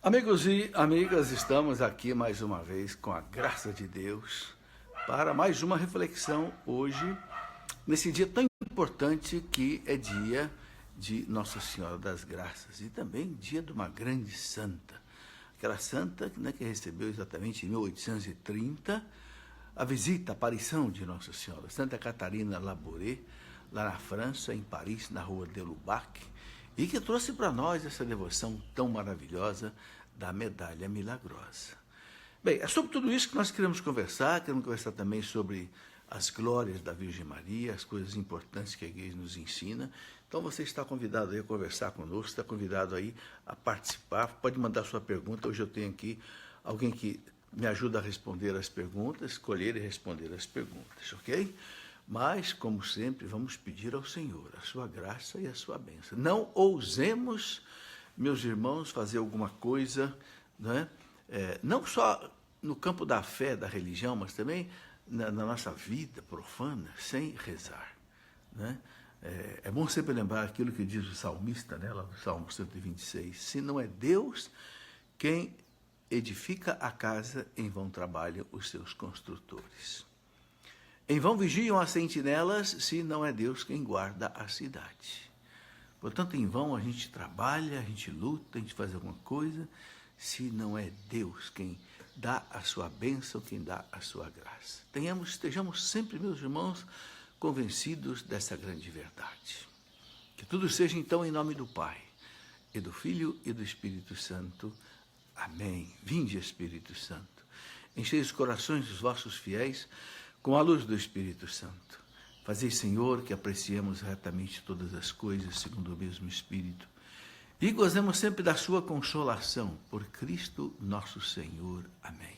Amigos e amigas, estamos aqui mais uma vez com a graça de Deus para mais uma reflexão hoje, nesse dia tão importante que é dia de Nossa Senhora das Graças e também dia de uma grande santa. Aquela santa, né, que recebeu exatamente em 1830 a visita, a aparição de Nossa Senhora, Santa Catarina Labouré, lá na França, em Paris, na rua de Lubac, e que trouxe para nós essa devoção tão maravilhosa da medalha milagrosa. Bem, é sobre tudo isso que nós queremos conversar também sobre as glórias da Virgem Maria, as coisas importantes que a igreja nos ensina. Então você está convidado aí a conversar conosco, está convidado aí a participar, pode mandar sua pergunta. Hoje eu tenho aqui alguém que me ajuda a responder as perguntas, escolher e responder as perguntas, ok? Mas, como sempre, vamos pedir ao Senhor a sua graça e a sua bênção. Não ousemos, meus irmãos, fazer alguma coisa, né? Não só no campo da fé, da religião, mas também na nossa vida profana, sem rezar, né? É bom sempre lembrar aquilo que diz o salmista, né, lá no Salmo 126. Se não é Deus quem edifica a casa, em vão trabalham os seus construtores. Em vão vigiam as sentinelas, se não é Deus quem guarda a cidade. Portanto, em vão a gente trabalha, a gente luta, a gente faz alguma coisa, se não é Deus quem dá a sua bênção, quem dá a sua graça. Estejamos sempre, meus irmãos, convencidos dessa grande verdade. Que tudo seja, então, em nome do Pai, e do Filho e do Espírito Santo. Amém. Vinde, Espírito Santo. Enchei os corações dos vossos fiéis com a luz do Espírito Santo. Fazei, Senhor, que apreciemos retamente todas as coisas segundo o mesmo Espírito e gozemos sempre da sua consolação. Por Cristo nosso Senhor. Amém.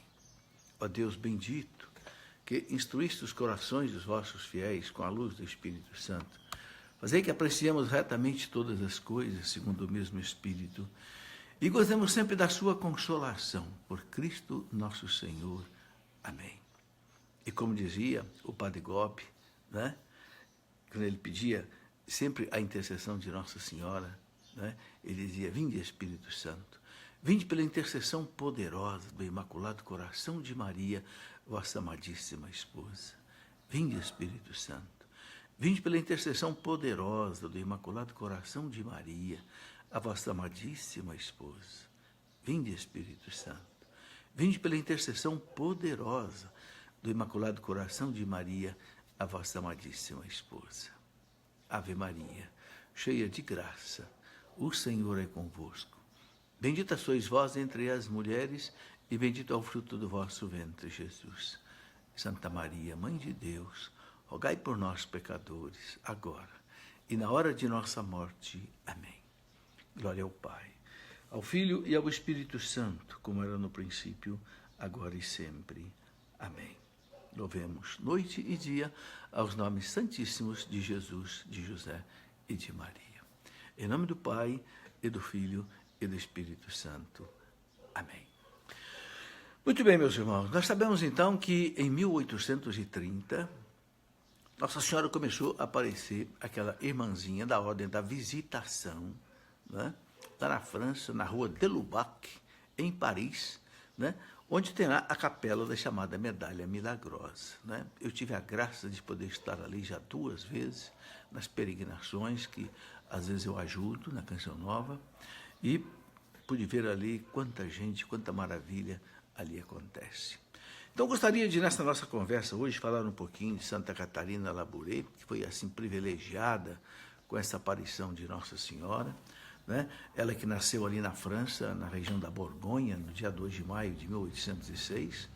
Ó Deus bendito, que instruíste os corações dos vossos fiéis com a luz do Espírito Santo, fazei que apreciemos retamente todas as coisas segundo o mesmo Espírito e gozemos sempre da sua consolação. Por Cristo nosso Senhor. Amém. E como dizia o Padre Gobi, né, quando ele pedia sempre a intercessão de Nossa Senhora, né, ele dizia: vinde, Espírito Santo, vinde pela intercessão poderosa do Imaculado Coração de Maria, vossa amadíssima esposa. Vinde, Espírito Santo, vinde pela intercessão poderosa do Imaculado Coração de Maria, a vossa amadíssima esposa. Vinde, Espírito Santo, vinde pela intercessão poderosa do Imaculado Coração de Maria, a vossa amadíssima esposa. Ave Maria, cheia de graça, o Senhor é convosco. Bendita sois vós entre as mulheres, e bendito é o fruto do vosso ventre, Jesus. Santa Maria, Mãe de Deus, rogai por nós, pecadores, agora e na hora de nossa morte. Amém. Glória ao Pai, ao Filho e ao Espírito Santo, como era no princípio, agora e sempre. Amém. Louvemos noite e dia aos nomes santíssimos de Jesus, de José e de Maria. Em nome do Pai, e do Filho, e do Espírito Santo. Amém. Muito bem, meus irmãos, nós sabemos então que em 1830, Nossa Senhora começou a aparecer aquela irmãzinha da Ordem da Visitação, né, lá na França, na rua de Lubac, em Paris, né, onde tem lá a capela da chamada Medalha Milagrosa, né? Eu tive a graça de poder estar ali já 2 vezes, nas peregrinações, que às vezes eu ajudo na Canção Nova, e pude ver ali quanta gente, quanta maravilha ali acontece. Então, gostaria de, nessa nossa conversa hoje, falar um pouquinho de Santa Catarina Labouré, que foi assim privilegiada com essa aparição de Nossa Senhora, né? Ela que nasceu ali na França, na região da Borgonha, no dia 2 de maio de 1806,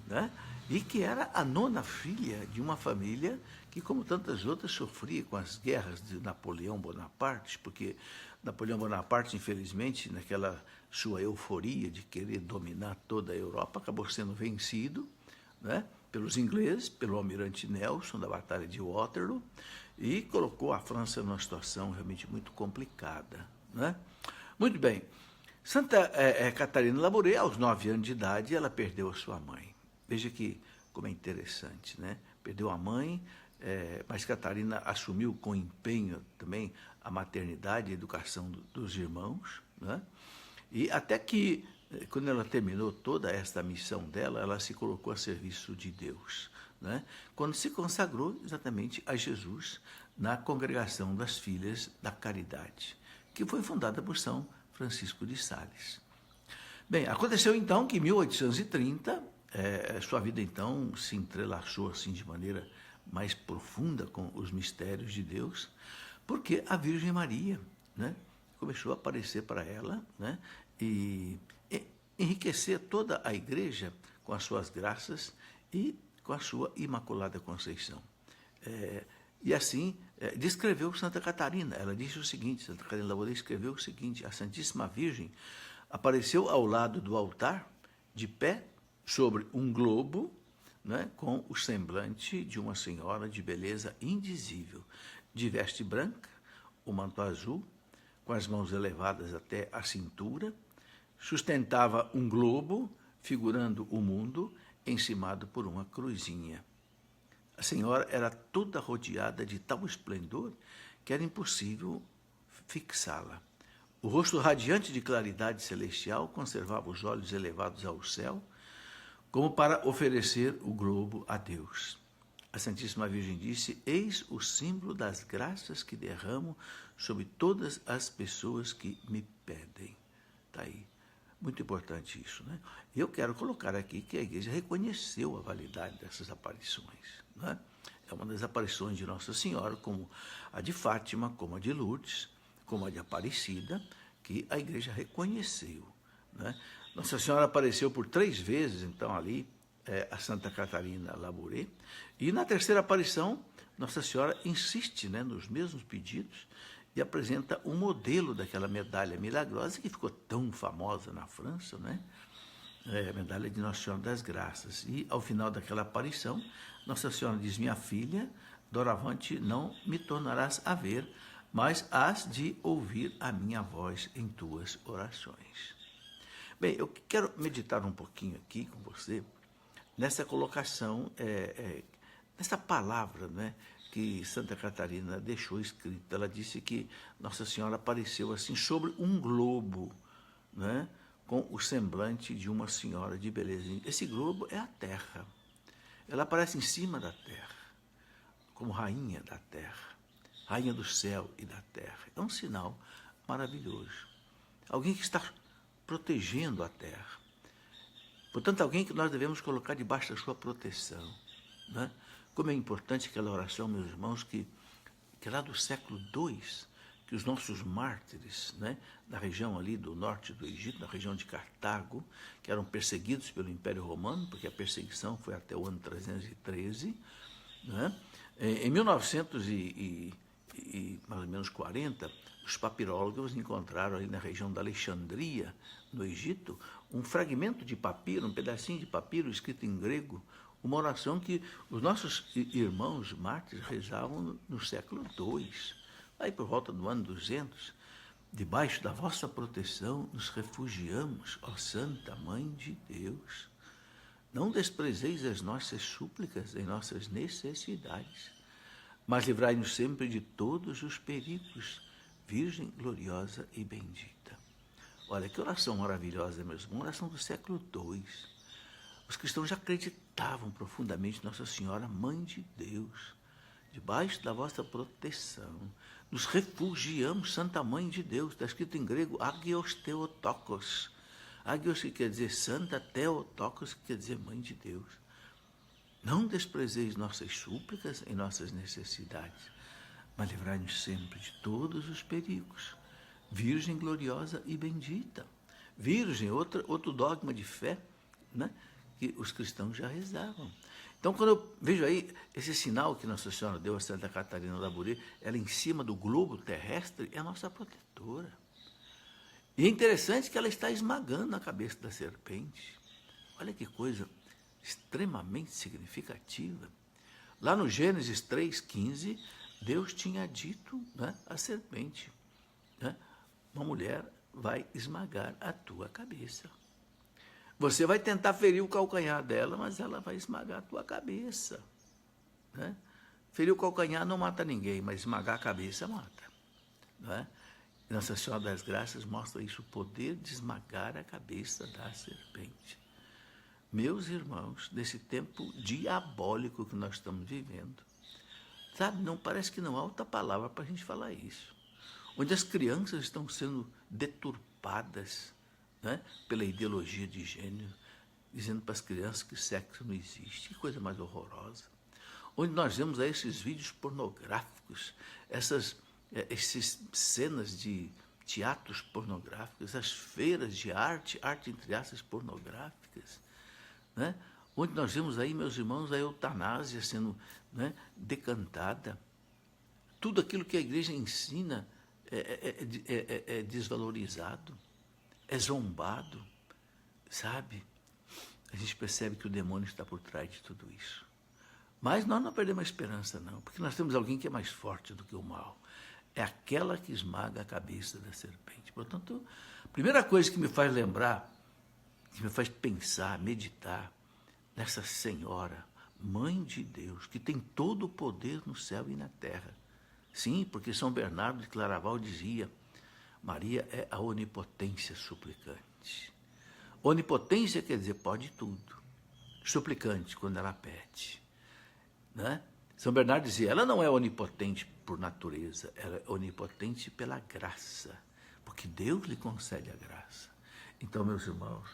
né? E que era a 9ª filha de uma família que, como tantas outras, sofria com as guerras de Napoleão Bonaparte, porque Napoleão Bonaparte, infelizmente, naquela sua euforia de querer dominar toda a Europa, acabou sendo vencido, né, pelos ingleses, pelo almirante Nelson, da Batalha de Waterloo, e colocou a França numa situação realmente muito complicada, né? Muito bem. Santa Catarina Labouré, aos 9 anos de idade, ela perdeu a sua mãe. Veja que como é interessante, né? Perdeu a mãe, mas Catarina assumiu com empenho também a maternidade e a educação dos irmãos, né? E até que quando ela terminou toda esta missão dela, ela se colocou a serviço de Deus, né? Quando se consagrou exatamente a Jesus na Congregação das Filhas da Caridade, que foi fundada por São Francisco de Sales. Bem, aconteceu então que em 1830, sua vida então se entrelaçou assim de maneira mais profunda com os mistérios de Deus, porque a Virgem Maria, né, começou a aparecer para ela, né, e enriquecer toda a igreja com as suas graças e com a sua Imaculada Conceição. E assim, descreveu Santa Catarina. Ela disse o seguinte, Santa Catarina Labouré escreveu o seguinte: a Santíssima Virgem apareceu ao lado do altar, de pé, sobre um globo, né, com o semblante de uma senhora de beleza indizível, de veste branca, o manto azul, com as mãos elevadas até a cintura, sustentava um globo, figurando o mundo, encimado por uma cruzinha. A senhora era toda rodeada de tal esplendor que era impossível fixá-la. O rosto radiante de claridade celestial conservava os olhos elevados ao céu, como para oferecer o globo a Deus. A Santíssima Virgem disse: eis o símbolo das graças que derramo sobre todas as pessoas que me pedem. Está aí. Muito importante isso, né? Eu quero colocar aqui que a igreja reconheceu a validade dessas aparições, né? É uma das aparições de Nossa Senhora, como a de Fátima, como a de Lourdes, como a de Aparecida, que a igreja reconheceu, né? Nossa Senhora apareceu por 3 vezes, então, ali, a Santa Catarina Labouré, e na terceira aparição, Nossa Senhora insiste, né, nos mesmos pedidos, e apresenta um modelo daquela medalha milagrosa que ficou tão famosa na França, né? A medalha de Nossa Senhora das Graças. E, ao final daquela aparição, Nossa Senhora diz: minha filha, doravante não me tornarás a ver, mas hás de ouvir a minha voz em tuas orações. Bem, eu quero meditar um pouquinho aqui com você nessa colocação, nessa palavra, né, que Santa Catarina deixou escrita. Ela disse que Nossa Senhora apareceu assim sobre um globo, né, com o semblante de uma senhora de beleza. Esse globo é a Terra. Ela aparece em cima da Terra, como rainha da Terra, rainha do céu e da Terra. É um sinal maravilhoso. Alguém que está protegendo a Terra. Portanto, alguém que nós devemos colocar debaixo da sua proteção, né? Como é importante aquela oração, meus irmãos, que lá do século II, que os nossos mártires, né, na região ali do norte do Egito, na região de Cartago, que eram perseguidos pelo Império Romano, porque a perseguição foi até o ano 313, né? Em 1900 mais ou menos 40, os papirólogos encontraram ali na região da Alexandria, no Egito, um fragmento de papiro, um pedacinho de papiro escrito em grego, uma oração que os nossos irmãos mártires rezavam no século II, aí por volta do ano 200. Debaixo da vossa proteção nos refugiamos, ó Santa Mãe de Deus. Não desprezeis as nossas súplicas em nossas necessidades, mas livrai-nos sempre de todos os perigos, Virgem gloriosa e bendita. Olha, que oração maravilhosa mesmo, uma oração do século II. Os cristãos já acreditavam profundamente em Nossa Senhora, Mãe de Deus. Debaixo da vossa proteção, nos refugiamos, Santa Mãe de Deus. Está escrito em grego, Agios Theotokos. Agios, que quer dizer Santa, Theotokos, que quer dizer Mãe de Deus. Não desprezeis nossas súplicas em nossas necessidades, mas livrai-nos sempre de todos os perigos. Virgem gloriosa e bendita. Virgem, outro dogma de fé, né, que os cristãos já rezavam. Então, quando eu vejo aí esse sinal que Nossa Senhora deu a Santa Catarina Labouré, ela em cima do globo terrestre, é a nossa protetora. E é interessante que ela está esmagando a cabeça da serpente. Olha que coisa extremamente significativa. Lá no Gênesis 3,15, Deus tinha dito, né, à serpente, né, uma mulher vai esmagar a tua cabeça. Você vai tentar ferir o calcanhar dela, mas ela vai esmagar a tua cabeça. Né? Ferir o calcanhar não mata ninguém, mas esmagar a cabeça mata. Né? Nossa Senhora das Graças mostra isso, o poder de esmagar a cabeça da serpente. Meus irmãos, nesse tempo diabólico que nós estamos vivendo, sabe, não parece que não há outra palavra para a gente falar isso. Onde as crianças estão sendo deturpadas, né, pela ideologia de gênero, dizendo para as crianças que sexo não existe. Que coisa mais horrorosa. Onde nós vemos aí esses vídeos pornográficos, essas cenas de teatros pornográficos, as feiras de arte entre aspas pornográficas, né? Onde nós vemos aí, meus irmãos, a eutanásia sendo, né, decantada. Tudo aquilo que a igreja ensina é desvalorizado, é zombado, sabe? A gente percebe que o demônio está por trás de tudo isso. Mas nós não perdemos a esperança, não, porque nós temos alguém que é mais forte do que o mal. É aquela que esmaga a cabeça da serpente. Portanto, a primeira coisa que me faz lembrar, que me faz pensar, meditar, nessa Senhora, Mãe de Deus, que tem todo o poder no céu e na terra. Sim, porque São Bernardo de Claraval dizia, Maria é a onipotência suplicante. Onipotência quer dizer pode tudo. Suplicante, quando ela pede. Né? São Bernardo dizia, ela não é onipotente por natureza, ela é onipotente pela graça, porque Deus lhe concede a graça. Então, meus irmãos,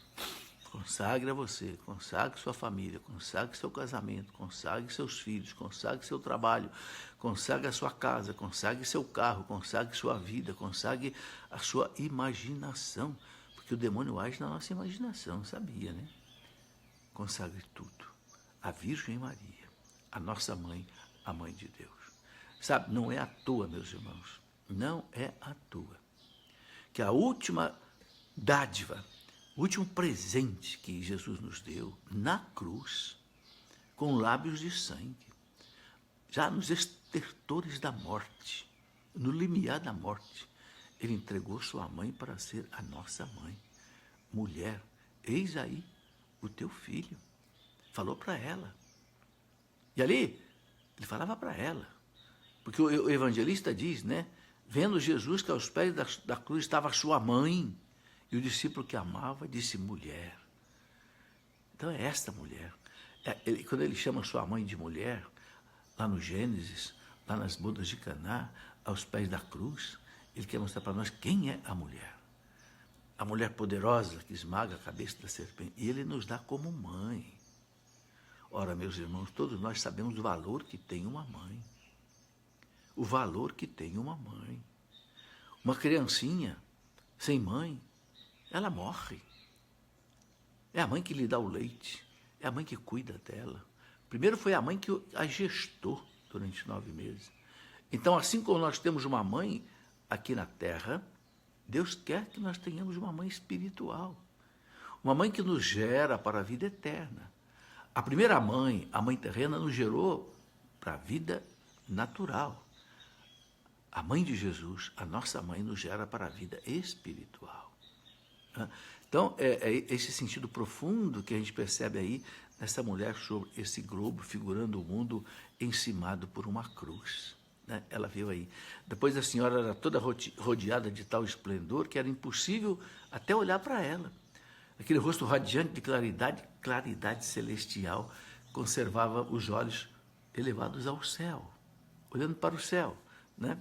consagre a você, consagre sua família, consagre seu casamento, consagre seus filhos, consagre seu trabalho, consagre a sua casa, consagre seu carro, consagre sua vida, consagre a sua imaginação, porque o demônio age na nossa imaginação, sabia, né? Consagre tudo. A Virgem Maria, a nossa mãe, a Mãe de Deus. Sabe, não é à toa, meus irmãos, não é à toa que a última dádiva, o último presente que Jesus nos deu na cruz, com lábios de sangue, já nos estertores da morte, no limiar da morte, ele entregou sua mãe para ser a nossa mãe. Mulher, eis aí o teu filho. Falou para ela. E ali, ele falava para ela. Porque o evangelista diz, né? Vendo Jesus que aos pés da cruz estava a sua mãe, e o discípulo que amava disse, mulher. Então é esta mulher. Quando ele chama sua mãe de mulher, lá no Gênesis, lá nas bodas de Caná, aos pés da cruz, ele quer mostrar para nós quem é a mulher. A mulher poderosa que esmaga a cabeça da serpente. E ele nos dá como mãe. Ora, meus irmãos, todos nós sabemos o valor que tem uma mãe. O valor que tem uma mãe. Uma criancinha sem mãe, ela morre. É a mãe que lhe dá o leite, é a mãe que cuida dela. Primeiro foi a mãe que a gestou durante 9 meses. Então, assim como nós temos uma mãe aqui na terra, Deus quer que nós tenhamos uma mãe espiritual. Uma mãe que nos gera para a vida eterna. A primeira mãe, a mãe terrena, nos gerou para a vida natural. A mãe de Jesus, a nossa mãe, nos gera para a vida espiritual. Então, é esse sentido profundo que a gente percebe aí nessa mulher sobre esse globo, figurando o mundo encimado por uma cruz. Né? Ela veio aí. Depois a senhora era toda rodeada de tal esplendor que era impossível até olhar para ela. Aquele rosto radiante de claridade celestial, conservava os olhos elevados ao céu, olhando para o céu, né?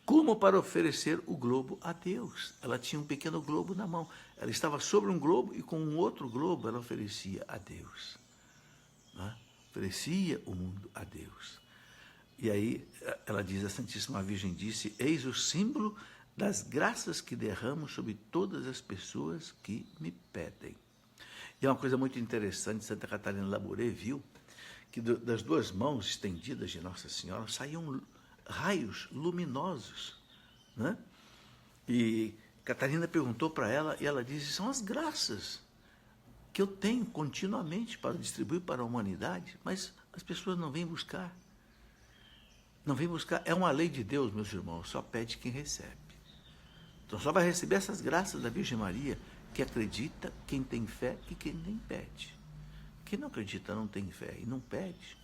Como para oferecer o globo a Deus. Ela tinha um pequeno globo na mão. Ela estava sobre um globo e com um outro globo ela oferecia a Deus. Né? Oferecia o mundo a Deus. E aí ela diz, a Santíssima Virgem disse, eis o símbolo das graças que derramo sobre todas as pessoas que me pedem. E é uma coisa muito interessante, Santa Catarina Labouré viu que das duas mãos estendidas de Nossa Senhora saíam raios luminosos, né? E Catarina perguntou para ela, e ela disse, são as graças que eu tenho continuamente para distribuir para a humanidade, mas as pessoas não vêm buscar. Não vêm buscar, é uma lei de Deus, meus irmãos, só pede quem recebe. Então só vai receber essas graças da Virgem Maria, que acredita, quem tem fé e quem nem pede. Quem não acredita, não tem fé e não pede,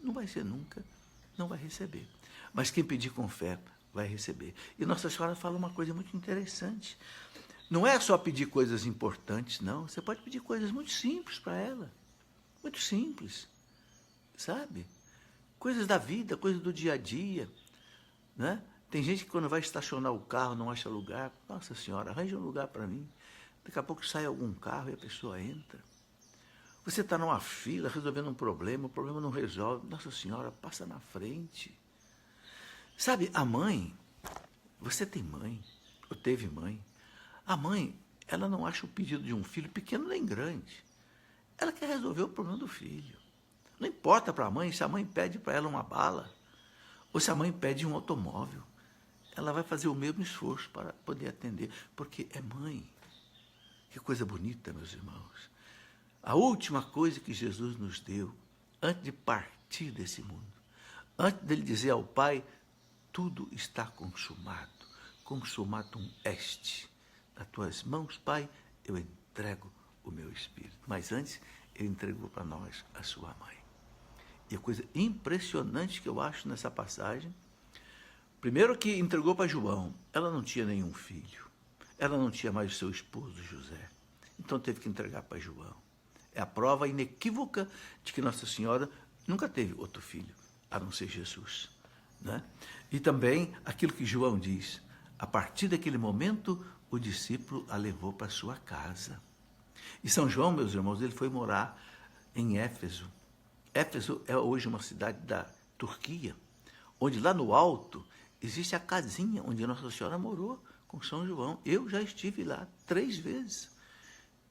não vai ser nunca, não vai receber. Mas quem pedir com fé, vai receber. E Nossa Senhora fala uma coisa muito interessante. Não é só pedir coisas importantes, não. Você pode pedir coisas muito simples para ela. Muito simples, sabe? Coisas da vida, coisas do dia a dia, né? Tem gente que quando vai estacionar o carro não acha lugar. Nossa Senhora, arranja um lugar para mim. Daqui a pouco sai algum carro e a pessoa entra. Você está numa fila resolvendo um problema, o problema não resolve. Nossa Senhora, passa na frente. Sabe, a mãe, você tem mãe, ou teve mãe. A mãe, ela não acha o pedido de um filho pequeno nem grande. Ela quer resolver o problema do filho. Não importa para a mãe se a mãe pede para ela uma bala, ou se a mãe pede um automóvel. Ela vai fazer o mesmo esforço para poder atender, porque é mãe. Que coisa bonita, meus irmãos. A última coisa que Jesus nos deu, antes de partir desse mundo, antes dele dizer ao Pai, tudo está consumado, consumatum est. Nas tuas mãos, Pai, eu entrego o meu espírito. Mas antes, ele entregou para nós a sua mãe. E a coisa impressionante que eu acho nessa passagem, primeiro que entregou para João, ela não tinha nenhum filho, ela não tinha mais o seu esposo José, então teve que entregar para João. É a prova inequívoca de que Nossa Senhora nunca teve outro filho, a não ser Jesus, né? E também aquilo que João diz, a partir daquele momento, o discípulo a levou para sua casa. E São João, meus irmãos, ele foi morar em Éfeso. Éfeso é hoje uma cidade da Turquia, onde lá no alto existe a casinha onde Nossa Senhora morou com São João. Eu já estive lá 3 vezes.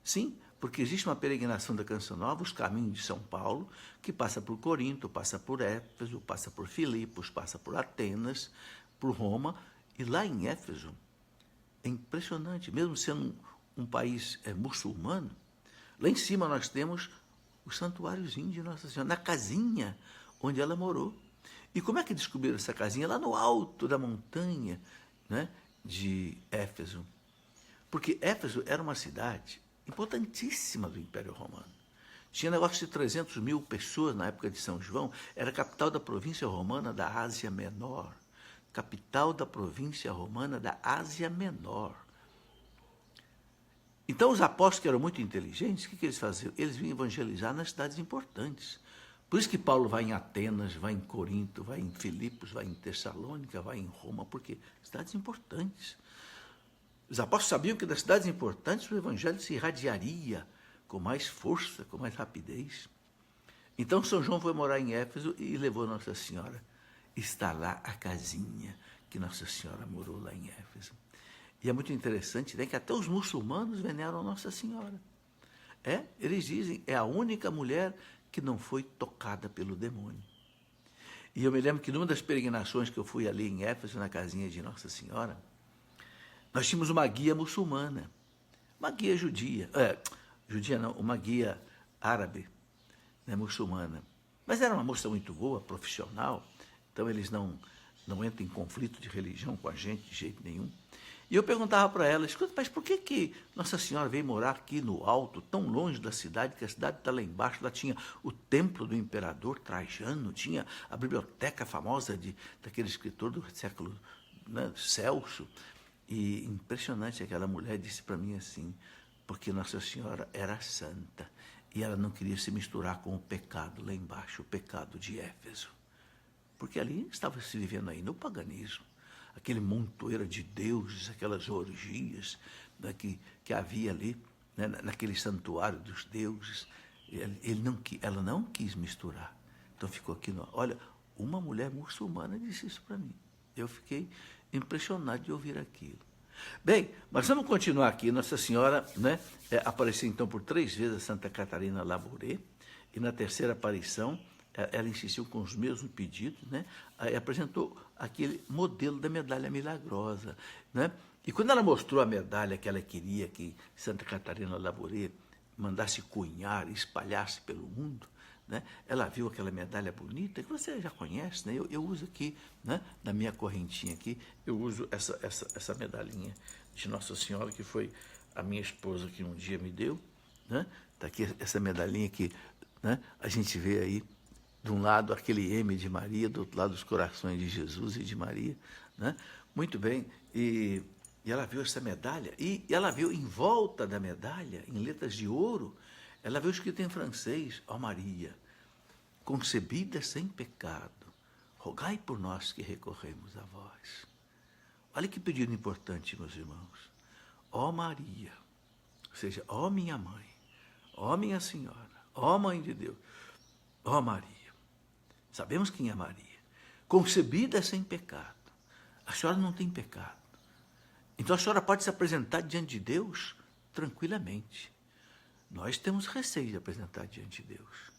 Sim, porque existe uma peregrinação da Canção Nova, os caminhos de São Paulo, que passa por Corinto, passa por Éfeso, passa por Filipos, passa por Atenas, por Roma. E lá em Éfeso, é impressionante, mesmo sendo um país muçulmano, lá em cima nós temos o santuáriozinho de Nossa Senhora, na casinha onde ela morou. E como é que descobriram essa casinha? Lá no alto da montanha, né, de Éfeso. Porque Éfeso era uma cidade importantíssima do Império Romano. Tinha negócio de 300 mil pessoas na época de São João, era a capital da província romana da Ásia Menor. Capital da província romana da Ásia Menor. Então, os apóstolos, que eram muito inteligentes, o que eles faziam? Eles vinham evangelizar nas cidades importantes. Por isso que Paulo vai em Atenas, vai em Corinto, vai em Filipos, vai em Tessalônica, vai em Roma, porque cidades importantes. Os apóstolos sabiam que das cidades importantes o evangelho se irradiaria com mais força, com mais rapidez. Então, São João foi morar em Éfeso e levou Nossa Senhora. Está lá a casinha que Nossa Senhora morou lá em Éfeso. E é muito interessante, né, que até os muçulmanos veneram Nossa Senhora. Eles dizem, é a única mulher que não foi tocada pelo demônio. E eu me lembro que numa das peregrinações que eu fui ali em Éfeso, na casinha de Nossa Senhora, nós tínhamos uma guia muçulmana, uma guia judia, judia não, uma guia árabe, né, muçulmana. Mas era uma moça muito boa, profissional, então eles não entram em conflito de religião com a gente de jeito nenhum. E eu perguntava para ela, escuta, mas por que Nossa Senhora veio morar aqui no alto, tão longe da cidade, que a cidade está lá embaixo, lá tinha o templo do imperador Trajano, tinha a biblioteca famosa daquele escritor do século, né, Celso. E impressionante, aquela mulher disse para mim assim, porque Nossa Senhora era santa, e ela não queria se misturar com o pecado lá embaixo, o pecado de Éfeso. Porque ali estava se vivendo ainda o paganismo, aquele montoeiro de deuses, aquelas orgias, né, que havia ali, né, naquele santuário dos deuses. Ela não quis misturar. Então ficou aqui, olha, uma mulher muçulmana disse isso para mim. Eu fiquei impressionado de ouvir aquilo. Bem, mas vamos continuar aqui. Nossa Senhora, né, apareceu então por 3 vezes a Santa Catarina Labouré, e na terceira aparição ela insistiu com os mesmos pedidos, né? Aí apresentou aquele modelo da medalha milagrosa, né? E quando ela mostrou a medalha que ela queria que Santa Catarina Labouré mandasse cunhar, espalhasse pelo mundo, né? Ela viu aquela medalha bonita, que você já conhece, né? Eu uso aqui, né? Na minha correntinha aqui, eu uso essa medalhinha de Nossa Senhora, que foi a minha esposa que um dia me deu, né? Está aqui essa medalhinha que, né, a gente vê aí, de um lado aquele M de Maria, do outro lado os corações de Jesus e de Maria, né? Muito bem, e ela viu essa medalha, e ela viu em volta da medalha, em letras de ouro, ela viu escrito em francês: ó Maria, concebida sem pecado, rogai por nós que recorremos a vós. Olha que pedido importante, meus irmãos. Ó Maria, ou seja, ó minha mãe, ó minha senhora, ó mãe de Deus, ó Maria. Sabemos quem é Maria. Concebida sem pecado. A senhora não tem pecado. Então a senhora pode se apresentar diante de Deus tranquilamente. Nós temos receio de apresentar diante de Deus.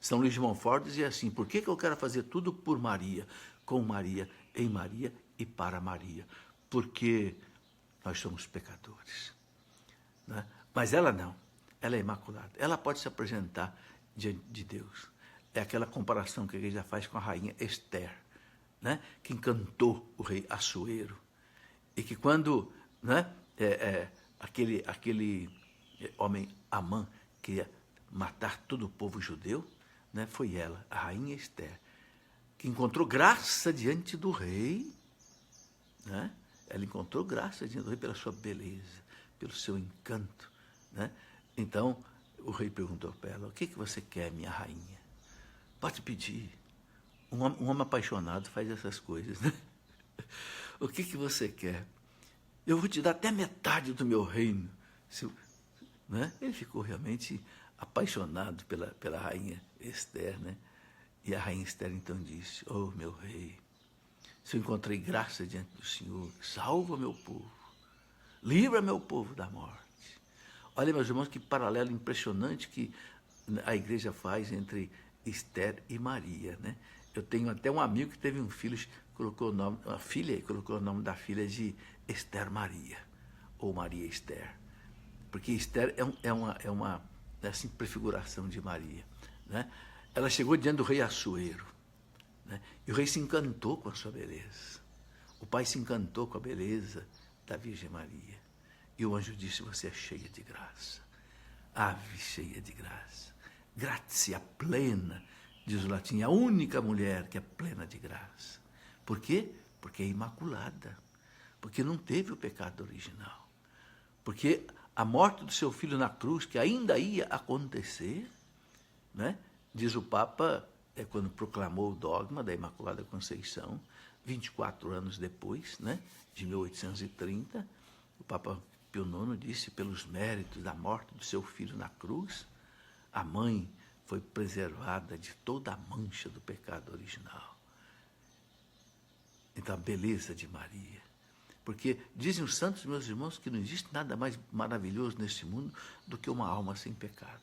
São Luís de Montfort dizia assim: por que eu quero fazer tudo por Maria, com Maria, em Maria e para Maria? Porque nós somos pecadores. Né? Mas ela não. Ela é imaculada. Ela pode se apresentar diante de Deus. É aquela comparação que a igreja faz com a rainha Esther, né? Que encantou o rei Assuero. E que quando, né, aquele homem Amã queria matar todo o povo judeu, né, foi ela, a rainha Esther, que encontrou graça diante do rei, né? Ela encontrou graça diante do rei pela sua beleza, pelo seu encanto, né? Então, o rei perguntou para ela: o que você quer, minha rainha? Pode pedir. Um homem apaixonado faz essas coisas, né? O que você quer? Eu vou te dar até metade do meu reino. Né? Ele ficou realmente apaixonado pela rainha Esther, né? E a rainha Esther então disse: oh, meu rei, se eu encontrei graça diante do Senhor, salva meu povo, livra meu povo da morte. Olha, meus irmãos, que paralelo impressionante que a igreja faz entre Esther e Maria, né? Eu tenho até um amigo que teve um filho, colocou o nome, uma filha, e colocou o nome da filha de Esther Maria, ou Maria Esther, porque Esther é uma assim, prefiguração de Maria, né? Ela chegou diante do rei Assuero, né? E o rei se encantou com a sua beleza. O pai se encantou com a beleza da Virgem Maria. E o anjo disse: você é cheia de graça, ave cheia de graça. Gratia plena, diz o latim, a única mulher que é plena de graça. Por quê? Porque é imaculada, porque não teve o pecado original, porque a morte do seu filho na cruz, que ainda ia acontecer, né? Diz o Papa, quando proclamou o dogma da Imaculada Conceição, 24 anos depois, né? De 1830, o Papa Pio IX disse: pelos méritos da morte do seu filho na cruz, a mãe foi preservada de toda a mancha do pecado original. Então, a beleza de Maria. Porque dizem os santos, meus irmãos, que não existe nada mais maravilhoso nesse mundo do que uma alma sem pecado.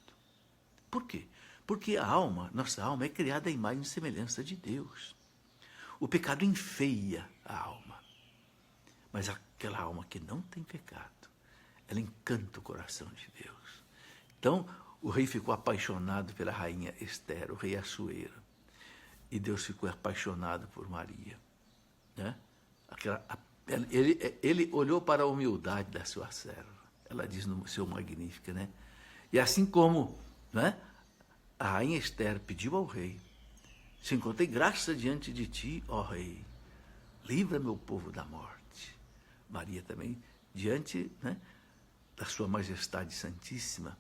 Por quê? Porque a alma, nossa alma, é criada à imagem e semelhança de Deus. O pecado enfeia a alma. Mas aquela alma que não tem pecado, ela encanta o coração de Deus. Então, o rei ficou apaixonado pela rainha Esther, o rei Assuero. E Deus ficou apaixonado por Maria, né? Ele olhou para a humildade da sua serva. Ela diz no seu Magnífica, né? E assim como, né, a rainha Esther pediu ao rei: se encontrei graça diante de ti, ó rei, livra meu povo da morte. Maria também, diante, né, da sua majestade santíssima,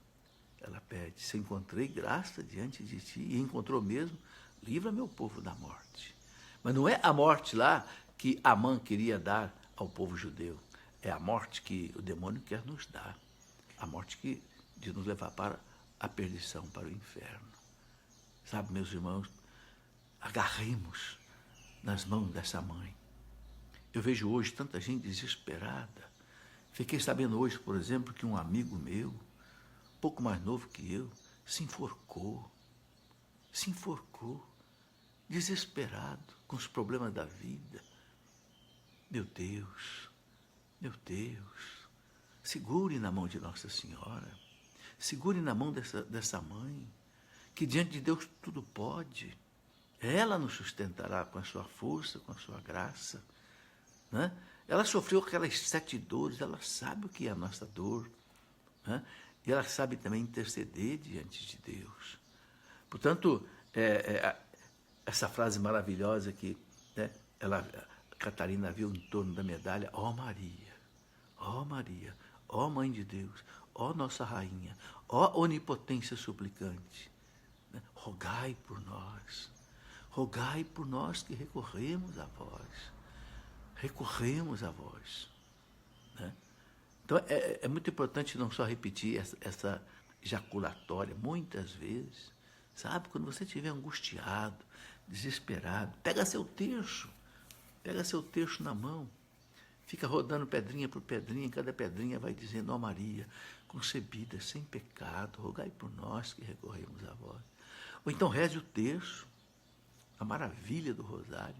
ela pede: se encontrei graça diante de ti, e encontrou mesmo, livra meu povo da morte. Mas não é a morte lá que Amã queria dar ao povo judeu. É a morte que o demônio quer nos dar. A morte de nos levar para a perdição, para o inferno. Sabe, meus irmãos, agarremos nas mãos dessa mãe. Eu vejo hoje tanta gente desesperada. Fiquei sabendo hoje, por exemplo, que um amigo meu, pouco mais novo que eu, se enforcou, desesperado, com os problemas da vida. Meu Deus, segure na mão de Nossa Senhora, segure na mão dessa mãe, que diante de Deus tudo pode. Ela nos sustentará com a sua força, com a sua graça, né? Ela sofreu aquelas 7 dores, ela sabe o que é a nossa dor, né? E ela sabe também interceder diante de Deus. Portanto, essa frase maravilhosa que, né, Catarina viu em torno da medalha, ó Maria, ó Maria, ó Mãe de Deus, ó Nossa Rainha, ó Onipotência suplicante, né? Rogai por nós que recorremos a vós, né? Então é muito importante não só repetir essa jaculatória, muitas vezes, sabe? Quando você estiver angustiado, desesperado, pega seu terço na mão, fica rodando pedrinha por pedrinha, cada pedrinha vai dizendo, ó Maria, concebida sem pecado, rogai por nós que recorremos a vós. Ou então reze o terço, a maravilha do rosário,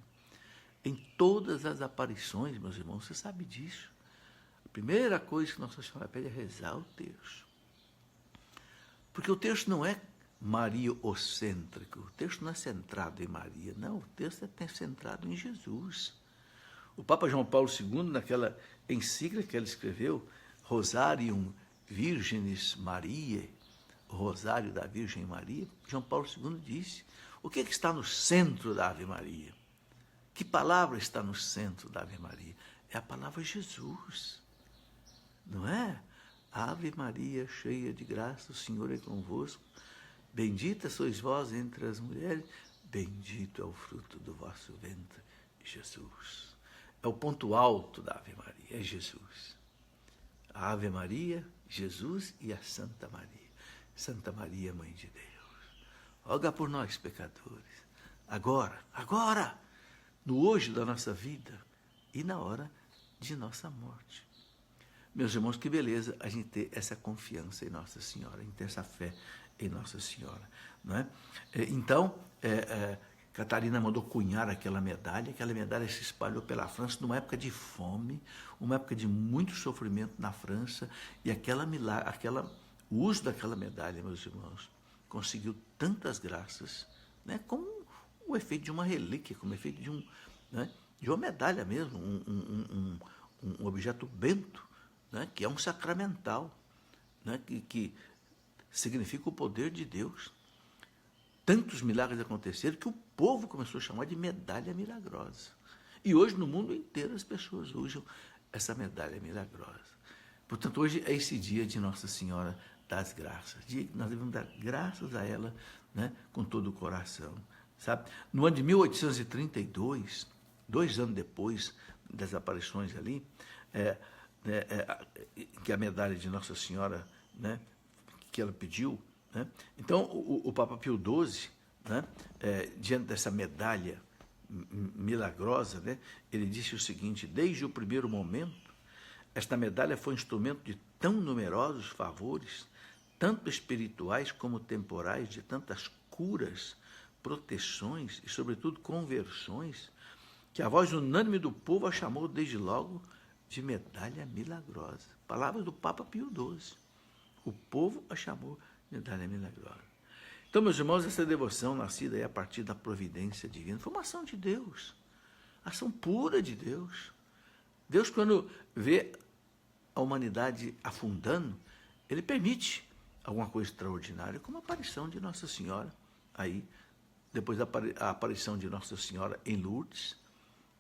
em todas as aparições, meus irmãos, você sabe disso. A primeira coisa que Nossa Senhora pede é rezar o terço. Porque o terço não é mariocêntrico, o terço não é centrado em Maria, não, o terço é centrado em Jesus. O Papa João Paulo II, naquela encíclica que ele escreveu, Rosarium Virginis Mariae, o Rosário da Virgem Maria, João Paulo II disse, o que está no centro da Ave Maria? Que palavra está no centro da Ave Maria? É a palavra Jesus, não é? Ave Maria, cheia de graça, o Senhor é convosco. Bendita sois vós entre as mulheres, bendito é o fruto do vosso ventre, Jesus. É o ponto alto da Ave Maria, é Jesus. A Ave Maria, Jesus e a Santa Maria. Santa Maria, Mãe de Deus. Roga por nós, pecadores. Agora, no hoje da nossa vida e na hora de nossa morte. Meus irmãos, que beleza a gente ter essa confiança em Nossa Senhora, a gente ter essa fé em Nossa Senhora, não é? Então, Catarina mandou cunhar aquela medalha se espalhou pela França numa época de fome, uma época de muito sofrimento na França, e o uso daquela medalha, meus irmãos, conseguiu tantas graças, né, como o efeito de uma relíquia, como o efeito de uma medalha mesmo, um objeto bento, né, que é um sacramental, né, que significa o poder de Deus. Tantos milagres aconteceram que o povo começou a chamar de medalha milagrosa. E hoje, no mundo inteiro, as pessoas usam essa medalha milagrosa. Portanto, hoje é esse dia de Nossa Senhora das Graças. Dia que nós devemos dar graças a ela, né, com todo o coração. Sabe? No ano de 1832, 2 anos depois das aparições ali, que a medalha de Nossa Senhora, né, que ela pediu, né? Então o Papa Pio XII, né, diante dessa medalha milagrosa, né, ele disse o seguinte: desde o primeiro momento, esta medalha foi instrumento de tão numerosos favores, tanto espirituais como temporais, de tantas curas, proteções e, sobretudo, conversões, que a voz unânime do povo a chamou desde logo de medalha milagrosa. Palavras do Papa Pio XII. O povo a chamou de medalha milagrosa. Então, meus irmãos, essa devoção nascida aí a partir da providência divina foi uma ação de Deus, ação pura de Deus. Deus, quando vê a humanidade afundando, ele permite alguma coisa extraordinária, como a aparição de Nossa Senhora, aí, depois da aparição de Nossa Senhora em Lourdes.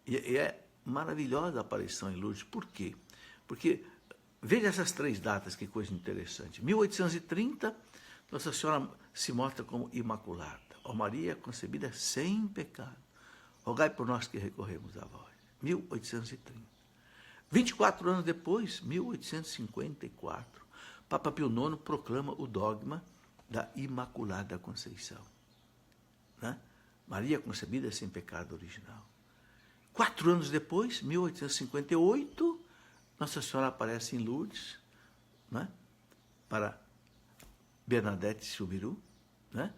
E é maravilhosa a aparição em Lourdes. Por quê? Porque, veja essas 3 datas, que coisa interessante. 1830, Nossa Senhora se mostra como Imaculada. Ó Maria, concebida sem pecado, rogai por nós que recorremos a vós. 1830. 24 anos depois, 1854, Papa Pio IX proclama o dogma da Imaculada Conceição. Né? Maria concebida sem pecado original. 4 anos depois, 1858, Nossa Senhora aparece em Lourdes, né, para Bernadette Soubirous, né,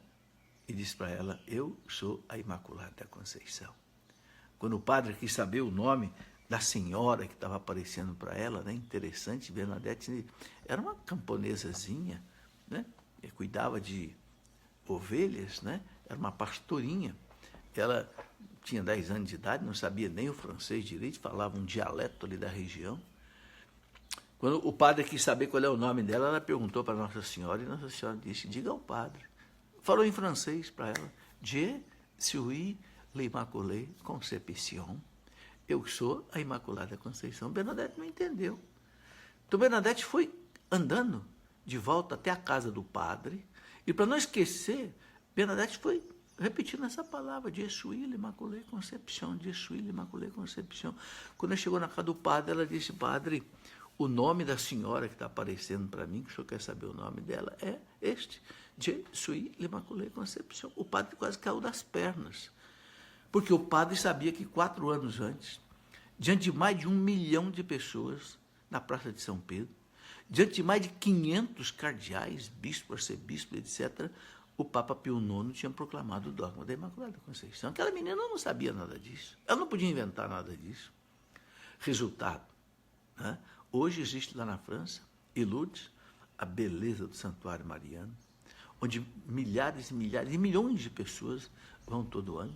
e diz para ela: eu sou a Imaculada Conceição. Quando o padre quis saber o nome da senhora que estava aparecendo para ela, né, interessante, Bernadette era uma camponesazinha, né, e cuidava de ovelhas, né, era uma pastorinha. Ela tinha 10 anos de idade, não sabia nem o francês direito, falava um dialeto ali da região. Quando o padre quis saber qual é o nome dela, ela perguntou para Nossa Senhora, e Nossa Senhora disse: diga ao padre. Falou em francês para ela: Je suis l'Immaculée Conception. eu sou a Imaculada Conceição. Bernadette não entendeu. Então Bernadette foi andando de volta até a casa do padre, e para não esquecer, Bernadette foi repetindo essa palavra, de Jesuí l'Immaculée Conception, de Jesuí l'Immaculée Conception. Quando ela chegou na casa do padre, ela disse: padre, o nome da senhora que está aparecendo para mim, que o senhor quer saber o nome dela, é este, de Jesuí l'Immaculée Conception. O padre quase caiu das pernas, porque o padre sabia que 4 anos antes, diante de mais de 1 milhão de pessoas na Praça de São Pedro, diante de mais de 500 cardeais, bispos, arcebispos, etc., o Papa Pio IX tinha proclamado o dogma da Imaculada Conceição. Aquela menina não sabia nada disso. Ela não podia inventar nada disso. Resultado, né? Hoje existe lá na França, em Lourdes, a beleza do Santuário Mariano, onde milhares e milhares e milhões de pessoas vão todo ano.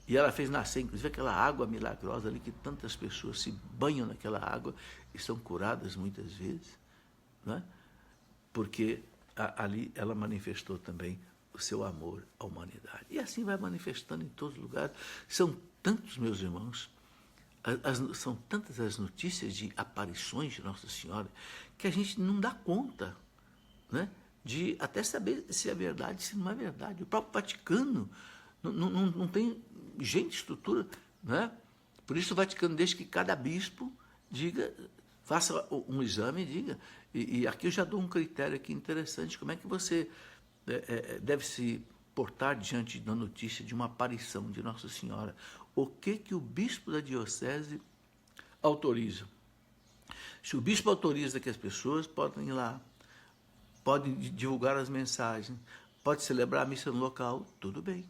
E ela fez nascer, inclusive, aquela água milagrosa ali, que tantas pessoas se banham naquela água e são curadas muitas vezes, né? Porque ali ela manifestou também o seu amor à humanidade. E assim vai manifestando em todos os lugares. São tantos, meus irmãos, são tantas as notícias de aparições de Nossa Senhora, que a gente não dá conta, né, de até saber se é verdade, se não é verdade. O próprio Vaticano não tem gente, estrutura, né? Por isso o Vaticano deixa que cada bispo diga, faça um exame e diga. E aqui eu já dou um critério aqui interessante: como é que você deve se portar diante da notícia de uma aparição de Nossa Senhora. O que o bispo da diocese autoriza? Se o bispo autoriza que as pessoas podem ir lá, podem divulgar as mensagens, pode celebrar a missa no local, tudo bem,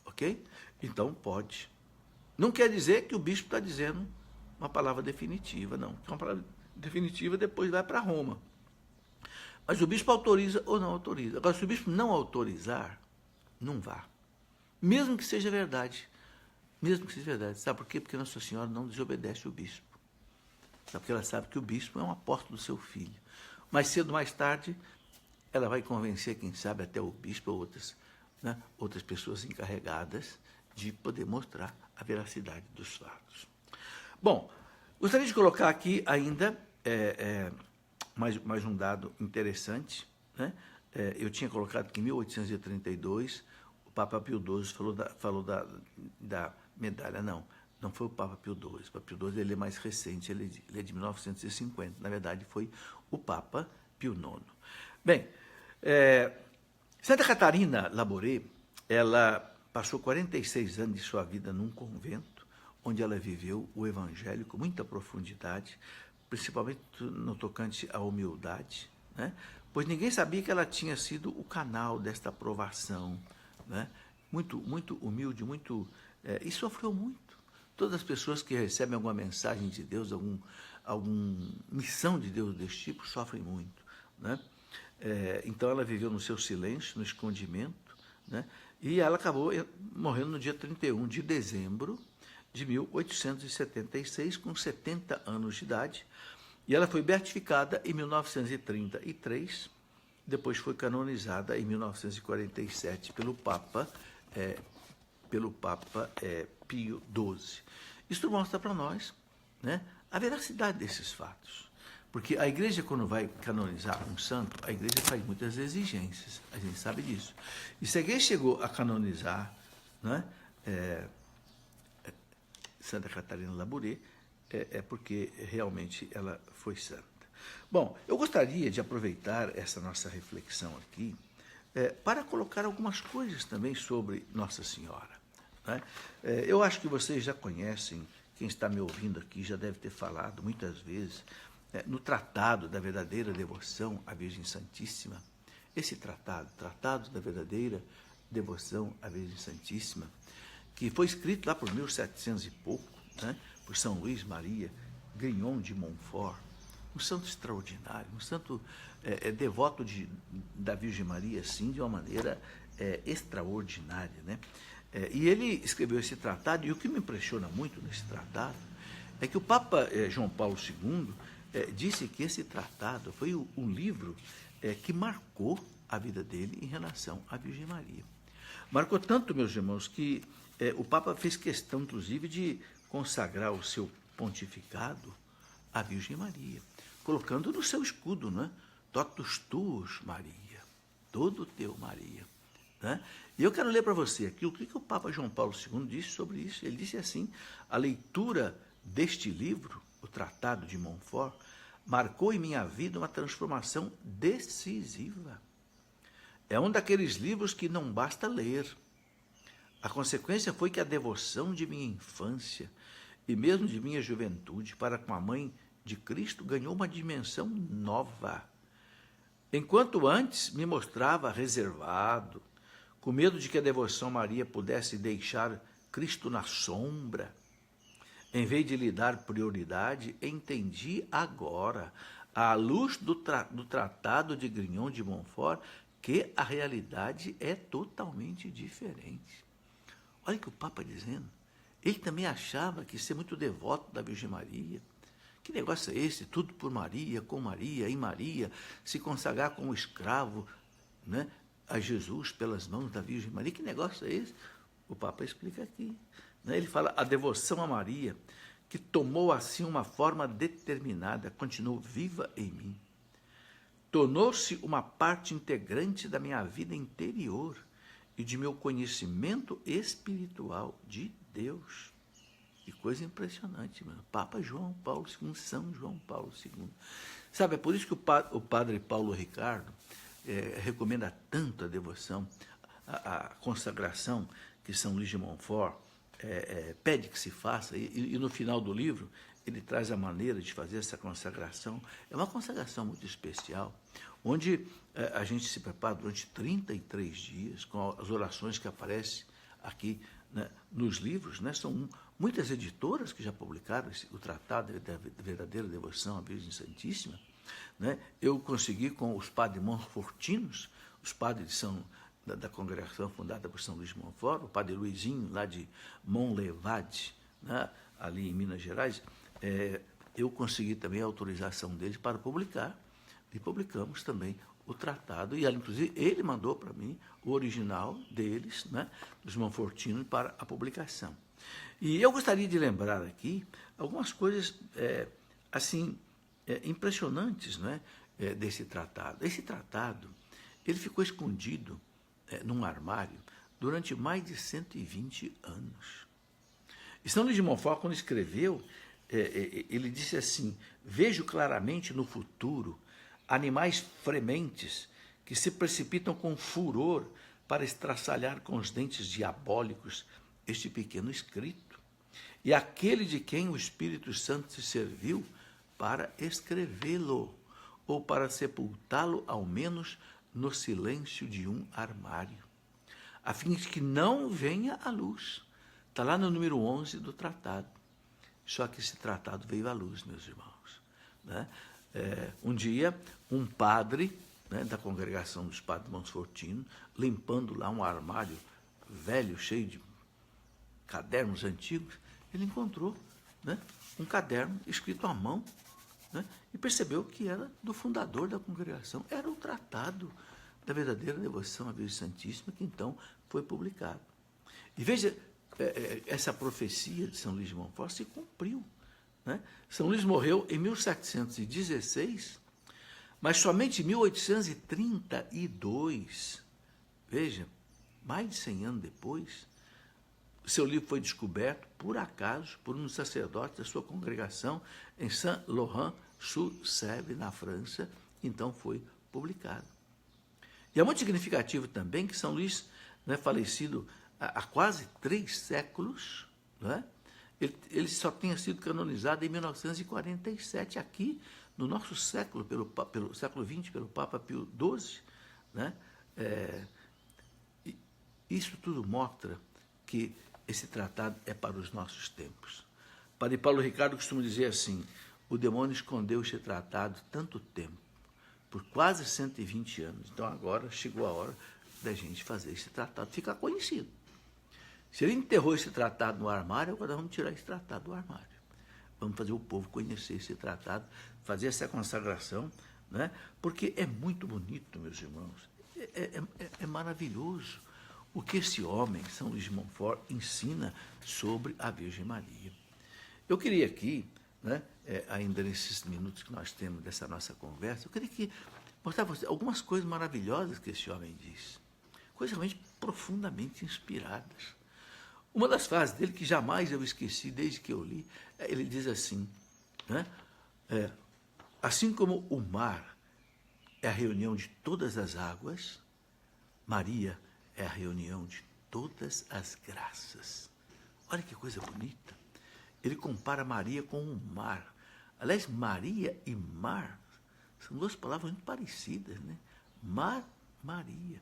ok? Então pode. Não quer dizer que o bispo está dizendo uma palavra definitiva, não. Uma palavra definitiva depois vai para Roma. Mas o bispo autoriza ou não autoriza. Agora, se o bispo não autorizar, não vá. Mesmo que seja verdade. Mesmo que seja verdade. Sabe por quê? Porque Nossa Senhora não desobedece o bispo. Sabe? Porque ela sabe que o bispo é um apóstolo do seu filho. Mais cedo ou mais tarde, ela vai convencer, quem sabe, até o bispo ou outras pessoas encarregadas de poder mostrar a veracidade dos fatos. Bom, gostaria de colocar aqui ainda mais um dado interessante, né? Eu tinha colocado que em 1832 o Papa Pio XII falou da medalha. Não foi o Papa Pio XII. O Papa Pio XII ele é mais recente, ele é de 1950. Na verdade, foi o Papa Pio IX. Bem, Santa Catarina Labouré, ela passou 46 anos de sua vida num convento, onde ela viveu o Evangelho com muita profundidade, principalmente no tocante à humildade, né? Pois ninguém sabia que ela tinha sido o canal desta aprovação, né? Muito humilde, e sofreu muito. Todas as pessoas que recebem alguma mensagem de Deus, alguma missão de Deus desse tipo, sofrem muito, né? Então ela viveu no seu silêncio, no escondimento, né? E ela acabou morrendo no dia 31 de dezembro de 1876, com 70 anos de idade, e ela foi beatificada em 1933, depois foi canonizada em 1947 pelo Papa Pio XII. Isso mostra para nós, né, a veracidade desses fatos, porque a igreja, quando vai canonizar um santo, a igreja faz muitas exigências, a gente sabe disso. E se a igreja chegou a canonizar, né, Santa Catarina Labouré, porque realmente ela foi santa. Bom, eu gostaria de aproveitar essa nossa reflexão aqui para colocar algumas coisas também sobre Nossa Senhora, né? Eu acho que vocês já conhecem, quem está me ouvindo aqui já deve ter falado muitas vezes, no Tratado da Verdadeira Devoção à Virgem Santíssima. Esse Tratado da Verdadeira Devoção à Virgem Santíssima, que foi escrito lá por 1700 e pouco, né, por São Luís Maria Grignon de Montfort, um santo extraordinário, um santo devoto da Virgem Maria, assim, de uma maneira extraordinária, né? E ele escreveu esse tratado, e o que me impressiona muito nesse tratado é que o Papa João Paulo II disse que esse tratado foi um livro que marcou a vida dele em relação à Virgem Maria. Marcou tanto, meus irmãos, que o Papa fez questão, inclusive, de consagrar o seu pontificado à Virgem Maria, colocando no seu escudo, né? Totus tuus, Maria, todo teu, Maria. Né? E eu quero ler para você aqui o que o Papa João Paulo II disse sobre isso. Ele disse assim: a leitura deste livro, o Tratado de Montfort, marcou em minha vida uma transformação decisiva. É um daqueles livros que não basta ler. A consequência foi que a devoção de minha infância e mesmo de minha juventude para com a Mãe de Cristo ganhou uma dimensão nova. Enquanto antes me mostrava reservado, com medo de que a devoção a Maria pudesse deixar Cristo na sombra, em vez de lhe dar prioridade, entendi agora, à luz do Tratado de Grignon de Montfort, que a realidade é totalmente diferente. Olha o que o Papa dizendo. Ele também achava que ser muito devoto da Virgem Maria. Que negócio é esse? Tudo por Maria, com Maria, em Maria, se consagrar como escravo, né, a Jesus pelas mãos da Virgem Maria. Que negócio é esse? O Papa explica aqui. Né? Ele fala, a devoção a Maria, que tomou assim uma forma determinada, continuou viva em mim. Tornou-se uma parte integrante da minha vida interior e de meu conhecimento espiritual de Deus. Que coisa impressionante, mano. Papa João Paulo II, São João Paulo II. Sabe, é por isso que o padre Paulo Ricardo recomenda tanto a devoção, a consagração que São Luís de Montfort pede que se faça, e no final do livro ele traz a maneira de fazer essa consagração. É uma consagração muito especial, onde a gente se prepara durante 33 dias, com as orações que aparecem aqui, né, nos livros. Né, são muitas editoras que já publicaram o Tratado da Verdadeira Devoção à Virgem Santíssima. Né, eu consegui com os padres montfortinos, os padres da congregação fundada por São Luís de Montfort, o padre Luizinho, lá de Montlevade, né, ali em Minas Gerais, eu consegui também a autorização deles para publicar, e publicamos também o tratado, e inclusive ele mandou para mim o original deles, né, dos Montfortinos, para a publicação. E eu gostaria de lembrar aqui algumas coisas impressionantes, né, desse tratado. Esse tratado ele ficou escondido num armário durante mais de 120 anos. E São Luís de Montfort, quando escreveu, ele disse assim: vejo claramente no futuro animais frementes que se precipitam com furor para estraçalhar com os dentes diabólicos este pequeno escrito, e aquele de quem o Espírito Santo se serviu para escrevê-lo, ou para sepultá-lo, ao menos, no silêncio de um armário, a fim de que não venha à luz. Está lá no número 11 do tratado. Só que esse tratado veio à luz, meus irmãos. Né? Um dia, um padre, né, da congregação dos padres montfortinos, limpando lá um armário velho, cheio de cadernos antigos, ele encontrou, né, um caderno escrito à mão, né, e percebeu que era do fundador da congregação. Era o Tratado da Verdadeira Devoção à Virgem Santíssima, que então foi publicado. E veja, essa profecia de São Luís de Montfort se cumpriu. Né? São Luís morreu em 1716, mas somente em 1832, veja, mais de 100 anos depois, seu livro foi descoberto, por acaso, por um sacerdote da sua congregação em Saint-Laurent-sur-Sèvre, na França, então foi publicado. E é muito significativo também que São Luís, né, falecido há quase 3 séculos, né, ele só tenha sido canonizado em 1947, aqui no nosso século, pelo século XX, pelo Papa Pio XII. Né? Isso tudo mostra que esse tratado é para os nossos tempos. Padre Paulo Ricardo costuma dizer assim: o demônio escondeu esse tratado tanto tempo, por quase 120 anos. Então agora chegou a hora da gente fazer esse tratado ficar conhecido. Se ele enterrou esse tratado no armário, agora vamos tirar esse tratado do armário. Vamos fazer o povo conhecer esse tratado, fazer essa consagração, né? Porque é muito bonito, meus irmãos. É maravilhoso o que esse homem, São Luís de Montfort, ensina sobre a Virgem Maria. Eu queria aqui, né, ainda nesses minutos que nós temos dessa nossa conversa, eu queria mostrar para você algumas coisas maravilhosas que esse homem diz. Coisas realmente profundamente inspiradas. Uma das frases dele que jamais eu esqueci desde que eu li, ele diz assim, né, assim como o mar é a reunião de todas as águas, Maria é a reunião de todas as graças. Olha que coisa bonita. Ele compara Maria com o mar. Aliás, Maria e mar são duas palavras muito parecidas, né? Mar, Maria.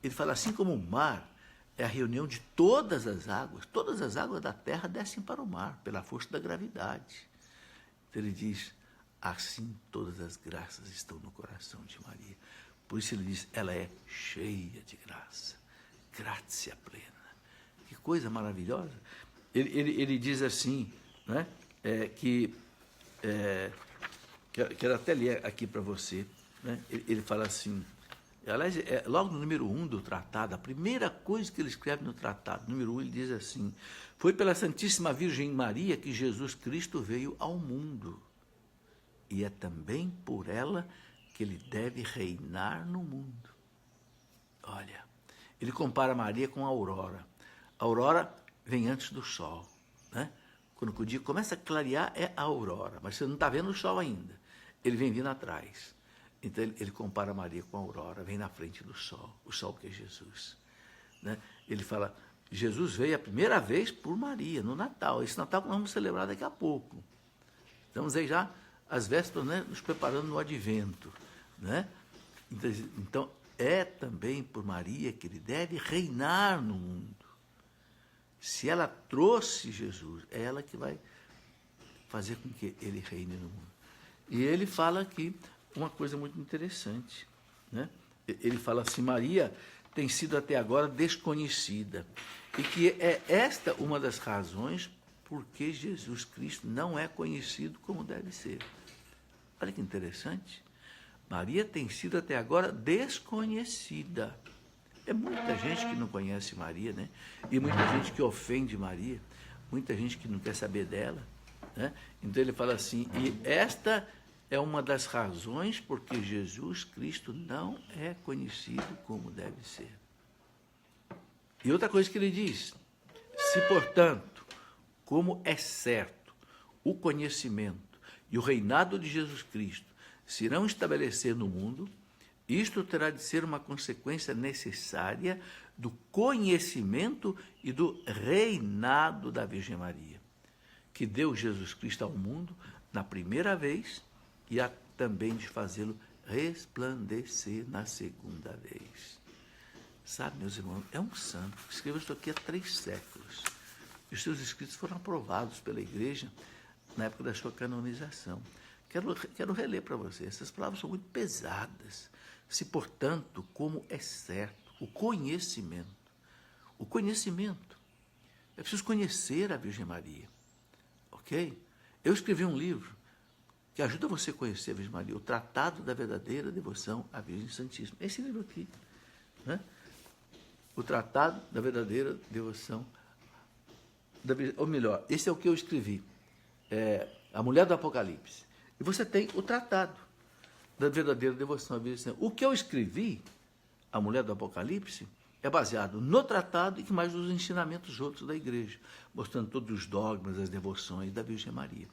Ele fala assim como o mar é a reunião de todas as águas da terra descem para o mar, pela força da gravidade. Então ele diz, assim todas as graças estão no coração de Maria. Por isso ele diz, ela é cheia de graça, gratia plena. Que coisa maravilhosa. Ele diz assim, né, quero até ler aqui para você, né, ele fala assim, aliás, logo no número 1 do tratado, a primeira coisa que ele escreve no tratado, número 1, ele diz assim, foi pela Santíssima Virgem Maria que Jesus Cristo veio ao mundo, e é também por ela que ele deve reinar no mundo. Olha, ele compara Maria com a aurora. A aurora vem antes do sol, né? Quando o dia começa a clarear é a aurora, mas você não está vendo o sol ainda. Ele vem vindo atrás. Então ele compara Maria com a aurora, vem na frente do sol, o sol que é Jesus, né? Ele fala, Jesus veio a primeira vez por Maria, no Natal. Esse Natal que nós vamos celebrar daqui a pouco. Estamos aí já às vésperas, né, nos preparando no advento, né? Então, é também por Maria que ele deve reinar no mundo. Se ela trouxe Jesus, é ela que vai fazer com que ele reine no mundo. E ele fala aqui uma coisa muito interessante, né? Ele fala assim, Maria tem sido até agora desconhecida, e que é esta uma das razões por que Jesus Cristo não é conhecido como deve ser. Olha que interessante. Maria tem sido até agora desconhecida. É muita gente que não conhece Maria, né? E muita gente que ofende Maria, muita gente que não quer saber dela, né? Então ele fala assim, e esta é uma das razões porque Jesus Cristo não é conhecido como deve ser. E outra coisa que ele diz, se, portanto, como é certo, o conhecimento e o reinado de Jesus Cristo se irão estabelecer no mundo, isto terá de ser uma consequência necessária do conhecimento e do reinado da Virgem Maria, que deu Jesus Cristo ao mundo na primeira vez e há também de fazê-lo resplandecer na segunda vez. Sabe, meus irmãos, é um santo. Escreveu isso aqui há 3 séculos. Os seus escritos foram aprovados pela Igreja na época da sua canonização. Quero reler para você. Essas palavras são muito pesadas. Se, portanto, como é certo, o conhecimento. É preciso conhecer a Virgem Maria. Ok? Eu escrevi um livro que ajuda você a conhecer a Virgem Maria, o Tratado da Verdadeira Devoção à Virgem Santíssima. Esse livro aqui, né? O Tratado da Verdadeira Devoção, ou melhor, esse é o que eu escrevi, A Mulher do Apocalipse. E você tem o Tratado da Verdadeira Devoção à Virgem Santíssima. O que eu escrevi, A Mulher do Apocalipse, é baseado no tratado e que mais nos ensinamentos outros da Igreja, mostrando todos os dogmas, as devoções da Virgem Maria.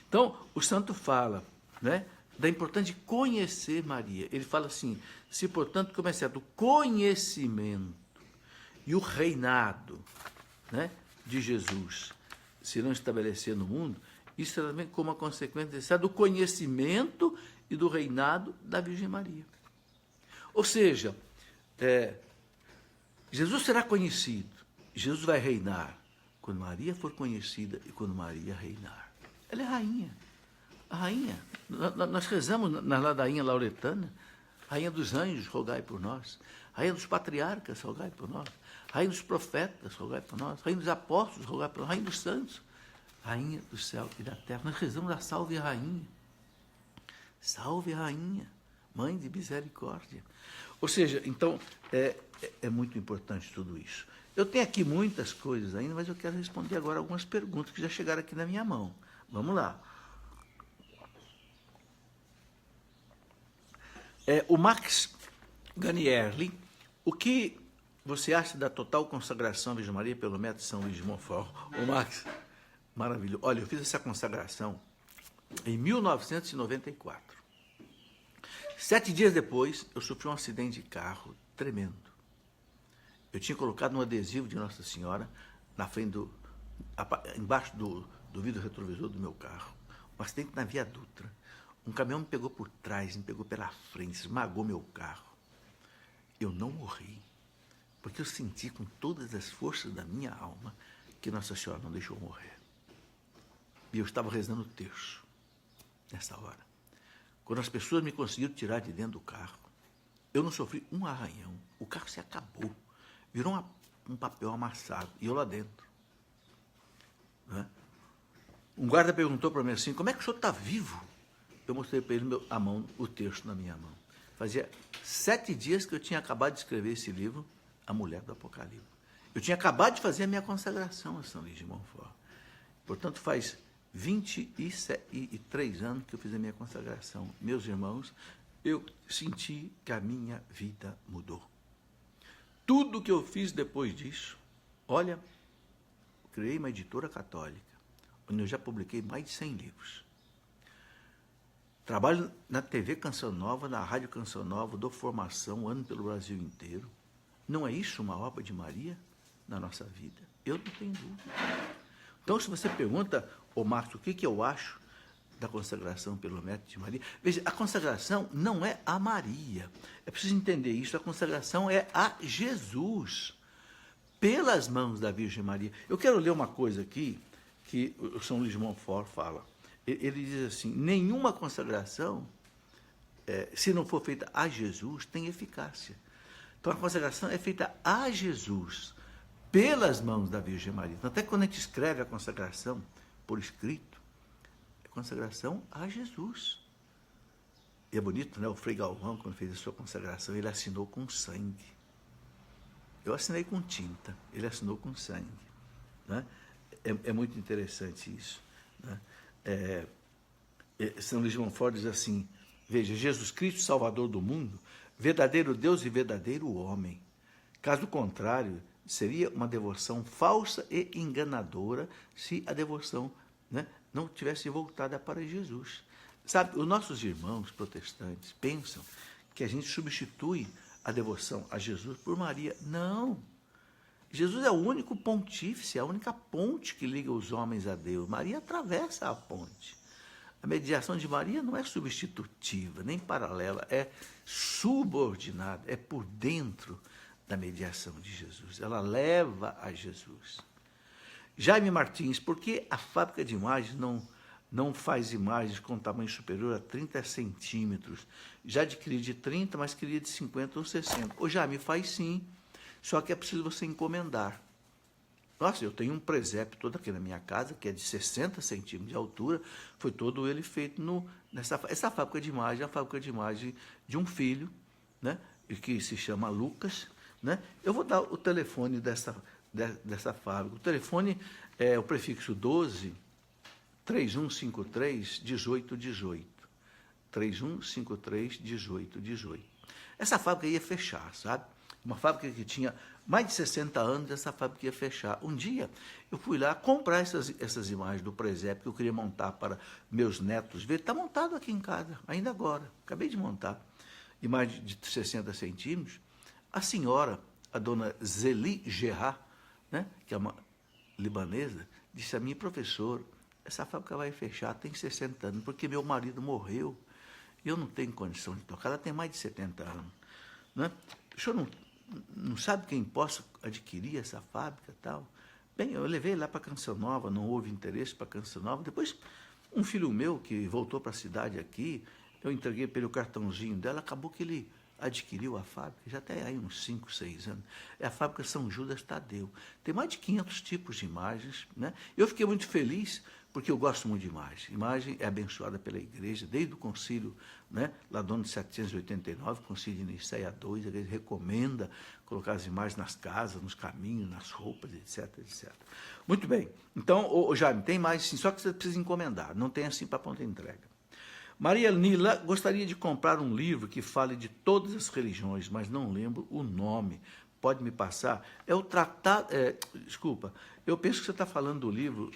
Então, o santo fala, né, da importância de conhecer Maria. Ele fala assim, se, portanto, como é certo, o conhecimento e o reinado, né, de Jesus se irão estabelecer no mundo, isso também como uma consequência do conhecimento e do reinado da Virgem Maria. Ou seja, Jesus será conhecido, Jesus vai reinar quando Maria for conhecida e quando Maria reinar. Ela é rainha, a rainha. Nós rezamos na ladainha lauretana, rainha dos anjos, rogai por nós, rainha dos patriarcas, rogai por nós, rainha dos profetas, rogai por nós, rainha dos apóstolos, rogai por nós, rainha dos santos, rainha do céu e da terra. Nós rezamos a salve a rainha. Salve a rainha. Mãe de misericórdia. Ou seja, então, é muito importante tudo isso. Eu tenho aqui muitas coisas ainda, mas eu quero responder agora algumas perguntas que já chegaram aqui na minha mão. Vamos lá. O Max Ganierli, o que você acha da total consagração à Virgem Maria pelo método São Luís de Montfort? Ô Max, maravilhoso. Olha, eu fiz essa consagração em 1994. 7 dias depois, eu sofri um acidente de carro tremendo. Eu tinha colocado um adesivo de Nossa Senhora na frente embaixo do vidro retrovisor do meu carro. Um acidente na Via Dutra. Um caminhão me pegou por trás, me pegou pela frente, esmagou meu carro. Eu não morri, porque eu senti com todas as forças da minha alma que Nossa Senhora não deixou morrer. E eu estava rezando o terço nessa hora. Quando as pessoas me conseguiram tirar de dentro do carro, eu não sofri um arranhão. O carro se acabou. Virou um papel amassado. E eu lá dentro. Né? Um guarda perguntou para mim assim, como é que o senhor está vivo? Eu mostrei para ele a mão, o texto na minha mão. Fazia 7 dias que eu tinha acabado de escrever esse livro, A Mulher do Apocalipse. Eu tinha acabado de fazer a minha consagração a São Luís de Montfort. Portanto, faz 23 anos que eu fiz a minha consagração. Meus irmãos, eu senti que a minha vida mudou. Tudo que eu fiz depois disso, olha, eu criei uma editora católica, onde eu já publiquei mais de 100 livros. Trabalho na TV Canção Nova, na Rádio Canção Nova, dou formação, ando pelo Brasil inteiro. Não é isso uma obra de Maria na nossa vida? Eu não tenho dúvida. Então, se você pergunta, ô Marcos, o que eu acho da consagração pelo método de Maria? Veja, a consagração não é a Maria. É preciso entender isso. A consagração é a Jesus, pelas mãos da Virgem Maria. Eu quero ler uma coisa aqui que o São Luís de Montfort fala. Ele diz assim, nenhuma consagração, se não for feita a Jesus, tem eficácia. Então, a consagração é feita a Jesus, pelas mãos da Virgem Maria. Então, até quando a gente escreve a consagração por escrito, é consagração a Jesus. E é bonito, né? O Frei Galvão, quando fez a sua consagração, ele assinou com sangue. Eu assinei com tinta, ele assinou com sangue. Né? É muito interessante isso. Né? São Luís de Montfort diz assim, veja, Jesus Cristo, Salvador do mundo, verdadeiro Deus e verdadeiro homem. Caso contrário, seria uma devoção falsa e enganadora se a devoção, né, não tivesse voltada para Jesus. Sabe, os nossos irmãos protestantes pensam que a gente substitui a devoção a Jesus por Maria. Não. Jesus é o único pontífice, a única ponte que liga os homens a Deus. Maria atravessa a ponte. A mediação de Maria não é substitutiva, nem paralela, é subordinada, é por dentro da mediação de Jesus. Ela leva a Jesus. Jaime Martins, por que a fábrica de imagens não faz imagens com tamanho superior a 30 centímetros? Já adquiri de 30, mas queria de 50 ou 60. O Jaime faz sim, só que é preciso você encomendar. Nossa, eu tenho um presépio todo aqui na minha casa, que é de 60 centímetros de altura, foi todo ele feito essa fábrica de imagem, é a fábrica de imagem de um filho, né, que se chama Lucas, né? Eu vou dar o telefone dessa fábrica. O telefone é o prefixo 12 3153 1818. 3153 1818. Essa fábrica ia fechar, sabe? Uma fábrica que tinha mais de 60 anos, essa fábrica ia fechar. Um dia, eu fui lá comprar essas imagens do presépio que eu queria montar para meus netos ver. Está montado aqui em casa, ainda agora. Acabei de montar. Imagem de 60 centímetros. A senhora, a dona Zeli Gerard, né, que é uma libanesa, disse a mim, professor, essa fábrica vai fechar, tem 60 anos, porque meu marido morreu e eu não tenho condição de tocar. Ela tem mais de 70 anos. Né? O senhor não sabe quem possa adquirir essa fábrica e tal? Bem, eu levei lá para Canção Nova, não houve interesse para Canção Nova. Depois, um filho meu que voltou para a cidade aqui, eu entreguei pelo cartãozinho dela, acabou que ele adquiriu a fábrica, já tem aí uns 5, 6 anos. É a fábrica São Judas Tadeu. Tem mais de 500 tipos de imagens. Né? Eu fiquei muito feliz porque eu gosto muito de imagem. Imagem é abençoada pela igreja, desde o concílio, né, lá do ano de 789, concílio de Nicéia II, a igreja recomenda colocar as imagens nas casas, nos caminhos, nas roupas, etc, etc. Muito bem. Então, Jaime, tem mais sim, só que você precisa encomendar, não tem assim para pronta entrega. Maria Nila gostaria de comprar um livro que fale de todas as religiões, mas não lembro o nome. Pode me passar? É o tratado... desculpa, eu penso que você está falando do livro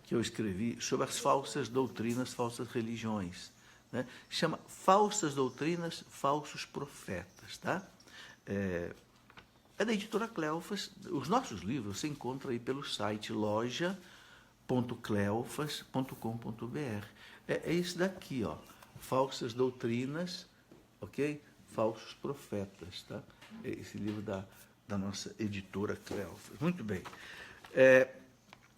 que eu escrevi sobre as falsas doutrinas, falsas religiões. Né? Chama Falsas Doutrinas, Falsos Profetas. Tá? É da editora Cleofas. Os nossos livros você encontra aí pelo site loja.cleofas.com.br. É esse daqui, ó, Falsas Doutrinas, ok? Falsos Profetas, tá? É esse livro da nossa editora Cleofas. Muito bem.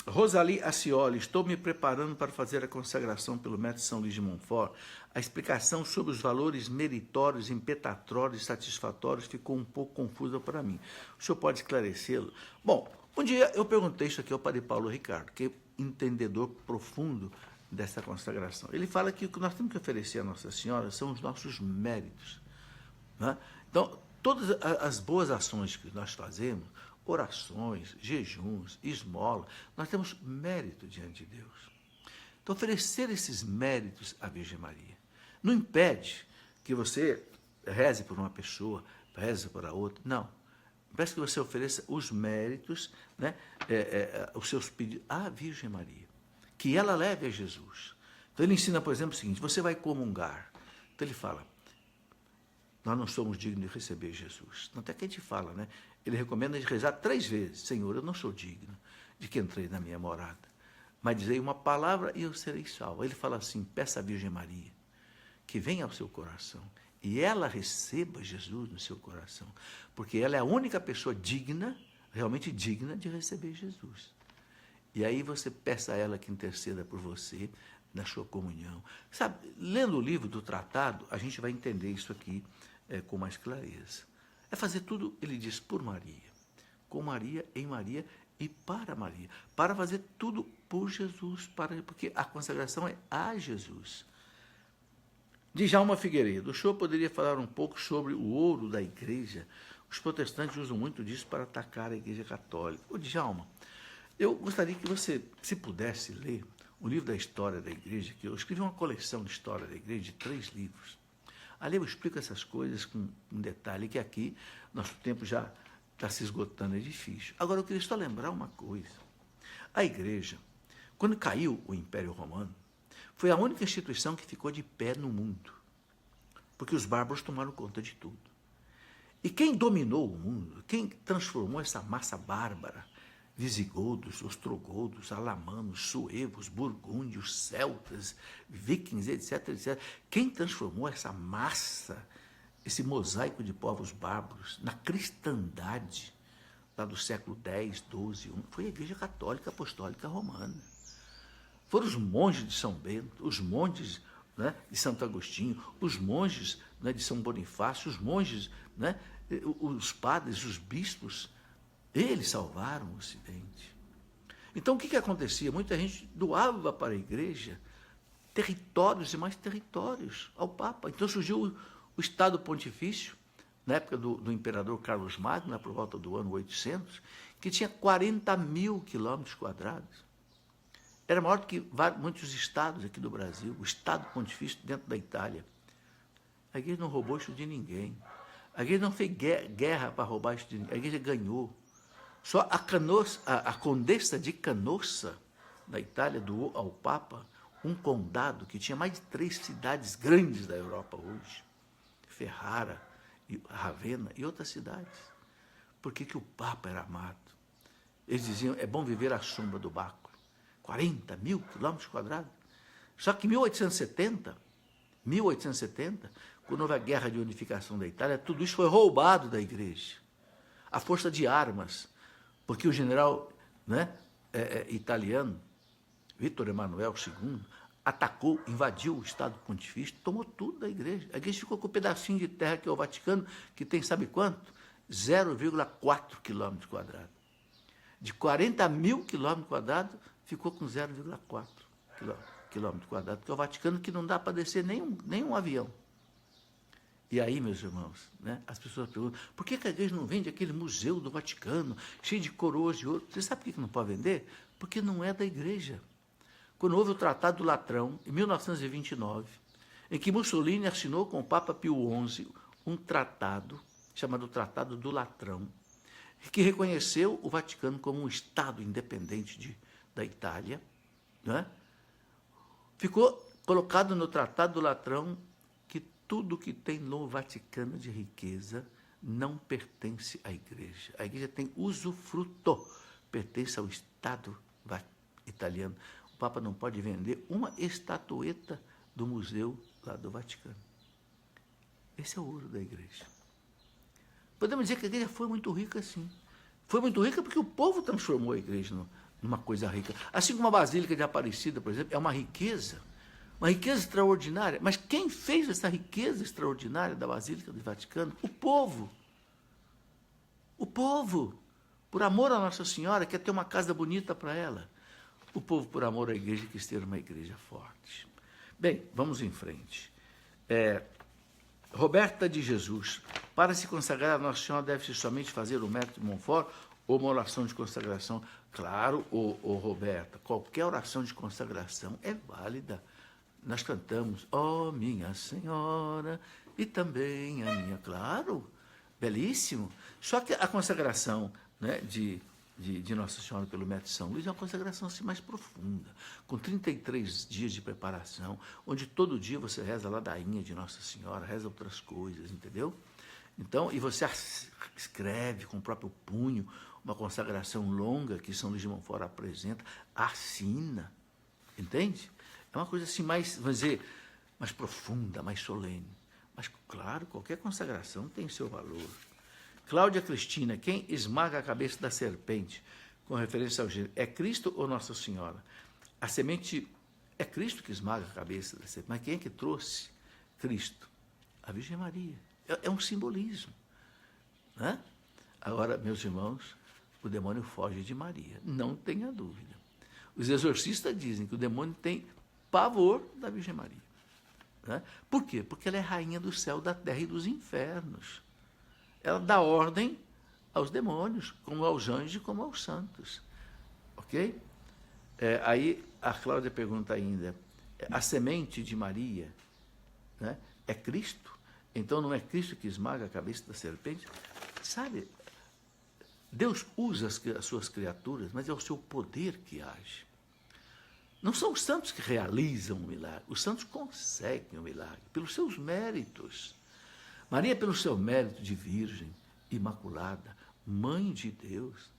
Rosalie Acioli, estou me preparando para fazer a consagração pelo mestre São Luís de Montfort. A explicação sobre os valores meritórios, impetratórios e satisfatórios ficou um pouco confusa para mim. O senhor pode esclarecê-lo? Bom, um dia eu perguntei isso aqui ao padre Paulo Ricardo, que é entendedor profundo dessa consagração. Ele fala que o que nós temos que oferecer a Nossa Senhora são os nossos méritos. Né? Então, todas as boas ações que nós fazemos, orações, jejuns, esmola, nós temos mérito diante de Deus. Então, oferecer esses méritos à Virgem Maria não impede que você reze por uma pessoa, reze por a outra, não. Parece que você ofereça os méritos, né, os seus pedidos à Virgem Maria, que ela leve a Jesus. Então, ele ensina, por exemplo, o seguinte: você vai comungar. Então, ele fala, nós não somos dignos de receber Jesus. Até que a gente fala, né? Ele recomenda a gente rezar 3 vezes. Senhor, eu não sou digno de que entrei na minha morada, mas dizei uma palavra e eu serei salvo. Ele fala assim, peça à Virgem Maria que venha ao seu coração e ela receba Jesus no seu coração, porque ela é a única pessoa digna, realmente digna de receber Jesus. E aí você peça a ela que interceda por você na sua comunhão. Sabe, lendo o livro do tratado, a gente vai entender isso aqui com mais clareza. É fazer tudo, ele diz, por Maria, com Maria, em Maria e para Maria. Para fazer tudo por Jesus, porque a consagração é a Jesus. Djalma Figueiredo, o senhor poderia falar um pouco sobre o ouro da igreja? Os protestantes usam muito disso para atacar a igreja católica. Ô, Djalma, eu gostaria que você, se pudesse ler o livro da história da igreja, que eu escrevi uma coleção de história da igreja de 3 livros. Ali eu explico essas coisas com um detalhe que aqui, nosso tempo já está se esgotando, é difícil. Agora, eu queria só lembrar uma coisa. A igreja, quando caiu o Império Romano, foi a única instituição que ficou de pé no mundo, porque os bárbaros tomaram conta de tudo. E quem dominou o mundo, quem transformou essa massa bárbara, visigodos, ostrogodos, alamanos, suevos, burgúndios, celtas, vikings, etc, etc. Quem transformou essa massa, esse mosaico de povos bárbaros, na cristandade, lá do século X, XII, foi a Igreja Católica Apostólica Romana. Foram os monges de São Bento, os monges, né, de Santo Agostinho, os monges, né, de São Bonifácio, os monges, né, os padres, os bispos. Eles salvaram o Ocidente. Então, o que acontecia? Muita gente doava para a igreja territórios e mais territórios ao Papa. Então, surgiu o Estado Pontifício, na época do imperador Carlos Magno, por volta do ano 800, que tinha 40 mil quilômetros quadrados. Era maior do que muitos estados aqui do Brasil, o Estado Pontifício dentro da Itália. A igreja não roubou isso de ninguém. A igreja não fez guerra para roubar isso de ninguém. A igreja ganhou. Só a condessa de Canossa, da Itália, doou ao Papa um condado que tinha mais de 3 cidades grandes da Europa hoje. Ferrara, Ravenna e outras cidades. Por que o Papa era amado? Eles diziam, é bom viver à sombra do báculo. 40 mil quilômetros quadrados. Só que em 1870, quando houve a guerra de unificação da Itália, tudo isso foi roubado da igreja. A força de armas, porque o general, né, italiano, Vittorio Emanuele II, atacou, invadiu o Estado Pontifício, tomou tudo da igreja. A igreja ficou com um pedacinho de terra que é o Vaticano, que tem sabe quanto? 0,4 quilômetros quadrados. de 40 mil quilômetros quadrados, ficou com 0,4 quilômetros quadrados, que é o Vaticano, que não dá para descer nenhum avião. E aí, meus irmãos, né, as pessoas perguntam, por que a igreja não vende aquele museu do Vaticano, cheio de coroas de ouro? Você sabe por que não pode vender? Porque não é da igreja. Quando houve o Tratado do Latrão, em 1929, em que Mussolini assinou com o Papa Pio XI um tratado, chamado Tratado do Latrão, que reconheceu o Vaticano como um Estado independente da Itália, né? Ficou colocado no Tratado do Latrão que tudo que tem no Vaticano de riqueza não pertence à igreja. A igreja tem usufruto, pertence ao Estado italiano. O Papa não pode vender uma estatueta do museu lá do Vaticano. Esse é o ouro da igreja. Podemos dizer que a igreja foi muito rica, sim. Foi muito rica porque o povo transformou a igreja numa coisa rica. Assim como a Basílica de Aparecida, por exemplo, é uma riqueza extraordinária. Mas quem fez essa riqueza extraordinária da Basílica do Vaticano? O povo. O povo. Por amor a Nossa Senhora, quer ter uma casa bonita para ela. O povo, por amor à igreja, quis ter uma igreja forte. Bem, vamos em frente. Roberta de Jesus. Para se consagrar a Nossa Senhora, deve-se somente fazer o método de Montfort ou uma oração de consagração? Claro, Roberta, qualquer oração de consagração é válida. Nós cantamos, ó minha Senhora, e também a minha, claro, belíssimo. Só que a consagração, né, de Nossa Senhora pelo método de São Luís é uma consagração assim, mais profunda, com 33 dias de preparação, onde todo dia você reza a ladainha de Nossa Senhora, reza outras coisas, entendeu? Então, e você escreve com o próprio punho uma consagração longa que São Luís de Montfort apresenta, assina, entende? É uma coisa assim mais, vamos dizer, mais profunda, mais solene. Mas, claro, qualquer consagração tem seu valor. Cláudia Cristina, quem esmaga a cabeça da serpente, com referência ao gênero, é Cristo ou Nossa Senhora? A semente é Cristo que esmaga a cabeça da serpente, mas quem é que trouxe Cristo? A Virgem Maria. É um simbolismo, né? Agora, meus irmãos, o demônio foge de Maria, não tenha dúvida. Os exorcistas dizem que o demônio tem pavor da Virgem Maria, né? Por quê? Porque ela é rainha do céu, da terra e dos infernos. Ela dá ordem aos demônios, como aos anjos, como aos santos. Ok? Aí a Cláudia pergunta ainda, a semente de Maria, né, é Cristo? Então não é Cristo que esmaga a cabeça da serpente? Sabe, Deus usa as suas criaturas, mas é o seu poder que age. Não são os santos que realizam o milagre, os santos conseguem o milagre, pelos seus méritos. Maria, pelo seu mérito de virgem, imaculada, mãe de Deus,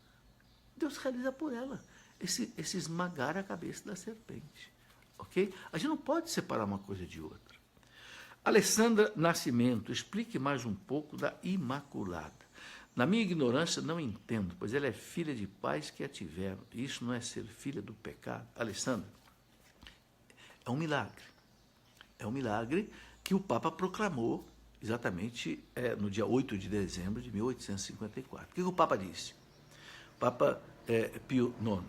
Deus realiza por ela esse esmagar a cabeça da serpente. Ok? A gente não pode separar uma coisa de outra. Alessandra Nascimento, explique mais um pouco da Imaculada. Na minha ignorância, não entendo, pois ela é filha de pais que a tiveram. Isso não é ser filha do pecado? Alessandra, é um milagre. É um milagre que o Papa proclamou exatamente no dia 8 de dezembro de 1854. O que o Papa disse? O Papa Pio IX.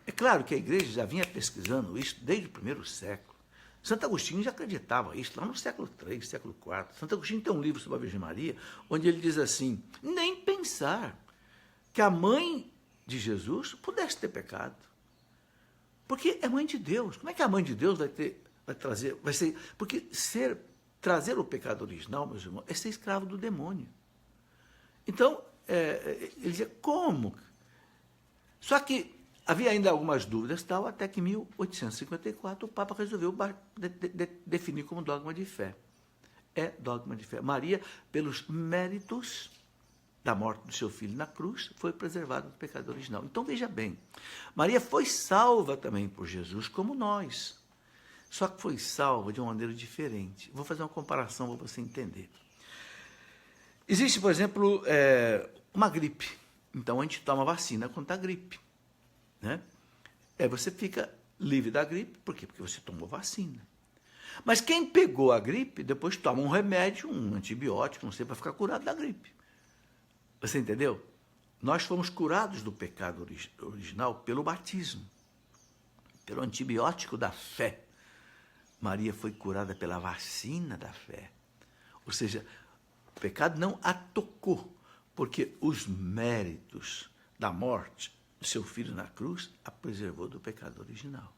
É claro que a igreja já vinha pesquisando isso desde o primeiro século. Santo Agostinho já acreditava isso lá no século III, século IV. Santo Agostinho tem um livro sobre a Virgem Maria, onde ele diz assim, nem pensar que a mãe de Jesus pudesse ter pecado. Porque é mãe de Deus. Como é que a mãe de Deus porque trazer o pecado original, meus irmãos, é ser escravo do demônio. Então, ele dizia, como? Só que havia ainda algumas dúvidas, até que em 1854 o Papa resolveu definir como dogma de fé. É dogma de fé. Maria, pelos méritos da morte do seu filho na cruz, foi preservada do pecado original. Então, veja bem, Maria foi salva também por Jesus, como nós. Só que foi salva de uma maneira diferente. Vou fazer uma comparação para você entender. Existe, por exemplo, uma gripe. Então, a gente toma vacina contra a gripe, né? Você fica livre da gripe, por quê? Porque você tomou vacina. Mas quem pegou a gripe, depois toma um remédio, um antibiótico, não sei, para ficar curado da gripe. Você entendeu? Nós fomos curados do pecado original pelo batismo, pelo antibiótico da fé. Maria foi curada pela vacina da fé. Ou seja, o pecado não a tocou, porque os méritos da morte do seu filho na cruz a preservou do pecado original.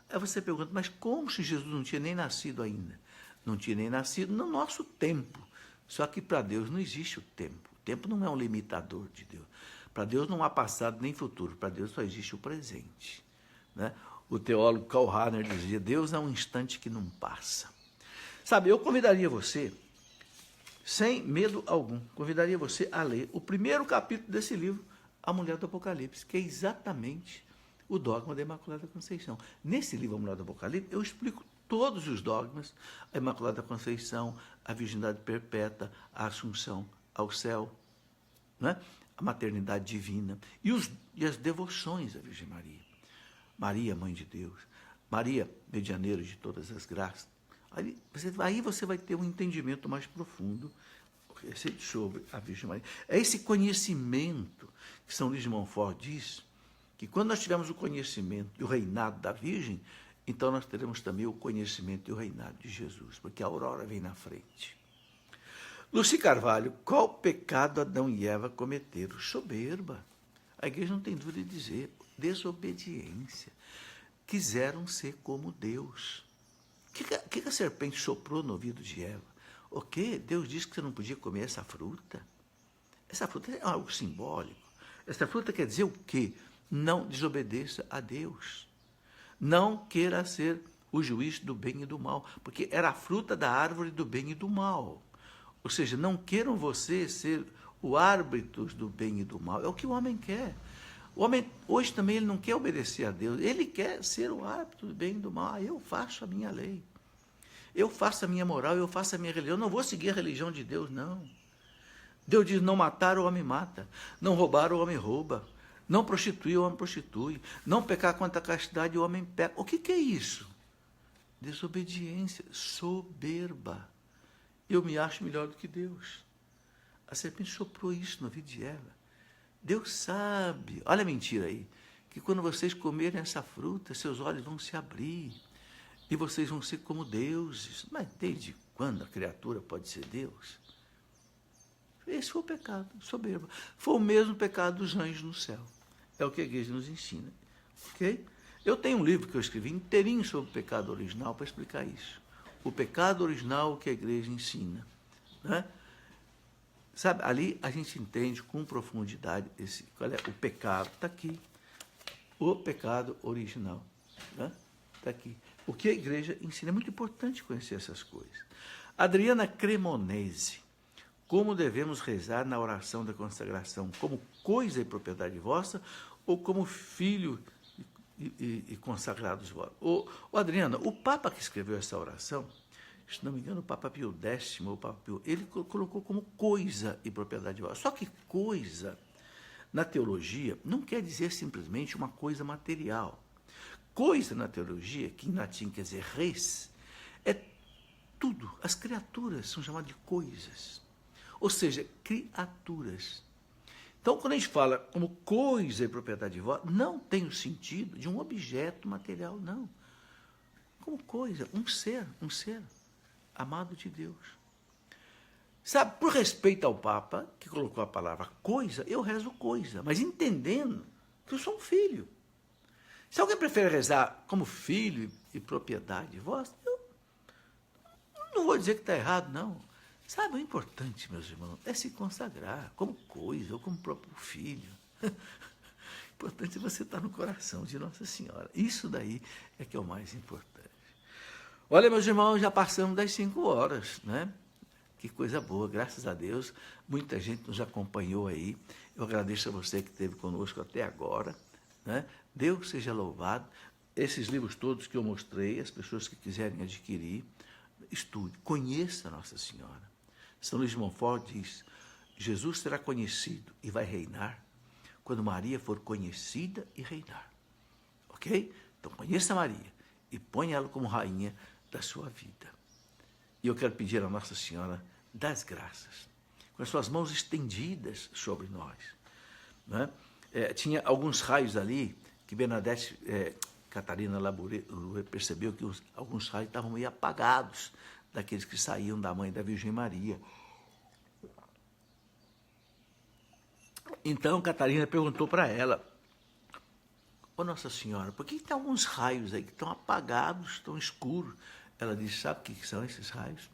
Aí você pergunta, mas como se Jesus não tinha nem nascido ainda? Não tinha nem nascido no nosso tempo. Só que para Deus não existe o tempo. O tempo não é um limitador de Deus. Para Deus não há passado nem futuro. Para Deus só existe o presente. Né? O teólogo Karl Rahner dizia, Deus é um instante que não passa. Sabe, eu convidaria você, sem medo algum, convidaria você a ler o primeiro capítulo desse livro, A Mulher do Apocalipse, que é exatamente o dogma da Imaculada Conceição. Nesse livro, A Mulher do Apocalipse, eu explico todos os dogmas, a Imaculada Conceição, a virgindade perpétua, a Assunção ao céu, né? A maternidade divina e as devoções à Virgem Maria. Maria, Mãe de Deus, Maria, medianeira de todas as graças. Aí você vai ter um entendimento mais profundo sobre a Virgem Maria. É esse conhecimento que São Luís de Montfort diz, que quando nós tivermos o conhecimento e o reinado da Virgem, então nós teremos também o conhecimento e o reinado de Jesus, porque a aurora vem na frente. Luci Carvalho, qual pecado Adão e Eva cometeram? Soberba. A igreja não tem dúvida de dizer, desobediência. Quiseram ser como Deus. O que a serpente soprou no ouvido de Eva? O quê? Deus disse que você não podia comer essa fruta? Essa fruta é algo simbólico. Essa fruta quer dizer o quê? Não desobedeça a Deus. Não queira ser o juiz do bem e do mal, porque era a fruta da árvore do bem e do mal. Ou seja, não queiram você ser o árbitro do bem e do mal. É o que o homem quer. O homem, hoje também, ele não quer obedecer a Deus. Ele quer ser o árbitro do bem e do mal. Eu faço a minha lei. Eu faço a minha moral, eu faço a minha religião. Eu não vou seguir a religião de Deus, não. Deus diz, não matar, o homem mata. Não roubar, o homem rouba. Não prostituir, o homem prostitui. Não pecar contra a castidade, o homem peca. O que é isso? Desobediência, soberba. Eu me acho melhor do que Deus. A serpente soprou isso no ouvido de Eva. Deus sabe, olha a mentira aí, que quando vocês comerem essa fruta, seus olhos vão se abrir e vocês vão ser como deuses. Mas desde quando a criatura pode ser Deus? Esse foi o pecado, soberba. Foi o mesmo pecado dos anjos no céu. É o que a igreja nos ensina. Ok? Eu tenho um livro que eu escrevi inteirinho sobre o pecado original para explicar isso. O pecado original que a igreja ensina. Né? Sabe, ali a gente entende com profundidade qual é o pecado. Está aqui. O pecado original. Né? Está aqui. O que a igreja ensina. É muito importante conhecer essas coisas. Adriana Cremonese. Como devemos rezar na oração da consagração? Como coisa e propriedade vossa ou como filho e consagrados vós? Adriana, o Papa que escreveu essa oração, se não me engano, o Papa Pio X, ou o Papa Pio, ele colocou como coisa e propriedade vossa. Só que coisa, na teologia, não quer dizer simplesmente uma coisa material. Coisa na teologia, que em latim quer dizer res, é tudo. As criaturas são chamadas de coisas. Ou seja, criaturas. Então, quando a gente fala como coisa e propriedade vossa, não tem o sentido de um objeto material, não. Como coisa, um ser amado de Deus. Sabe, por respeito ao Papa, que colocou a palavra coisa, eu rezo coisa, mas entendendo que eu sou um filho. Se alguém prefere rezar como filho e propriedade vossa, eu não vou dizer que está errado, não. Sabe, o importante, meus irmãos, é se consagrar como coisa ou como próprio filho. O importante é você estar no coração de Nossa Senhora. Isso daí é que é o mais importante. Olha, meus irmãos, já passamos das 5 horas, né? Que coisa boa, graças a Deus. Muita gente nos acompanhou aí. Eu agradeço a você que esteve conosco até agora, né? Deus seja louvado. Esses livros todos que eu mostrei, as pessoas que quiserem adquirir, estude, conheça Nossa Senhora. São Luís de Montfort diz, Jesus será conhecido e vai reinar quando Maria for conhecida e reinar. Ok? Então conheça Maria e ponha ela como rainha da sua vida. E eu quero pedir a Nossa Senhora das graças, com as suas mãos estendidas sobre nós, né? Tinha alguns raios ali que Bernadette, Catarina Labouré percebeu que alguns raios estavam meio apagados, daqueles que saíam da mãe da Virgem Maria. Então, Catarina perguntou para ela: ô Nossa Senhora, por que tem alguns raios aí que estão apagados, estão escuros? Ela disse: sabe o que são esses raios?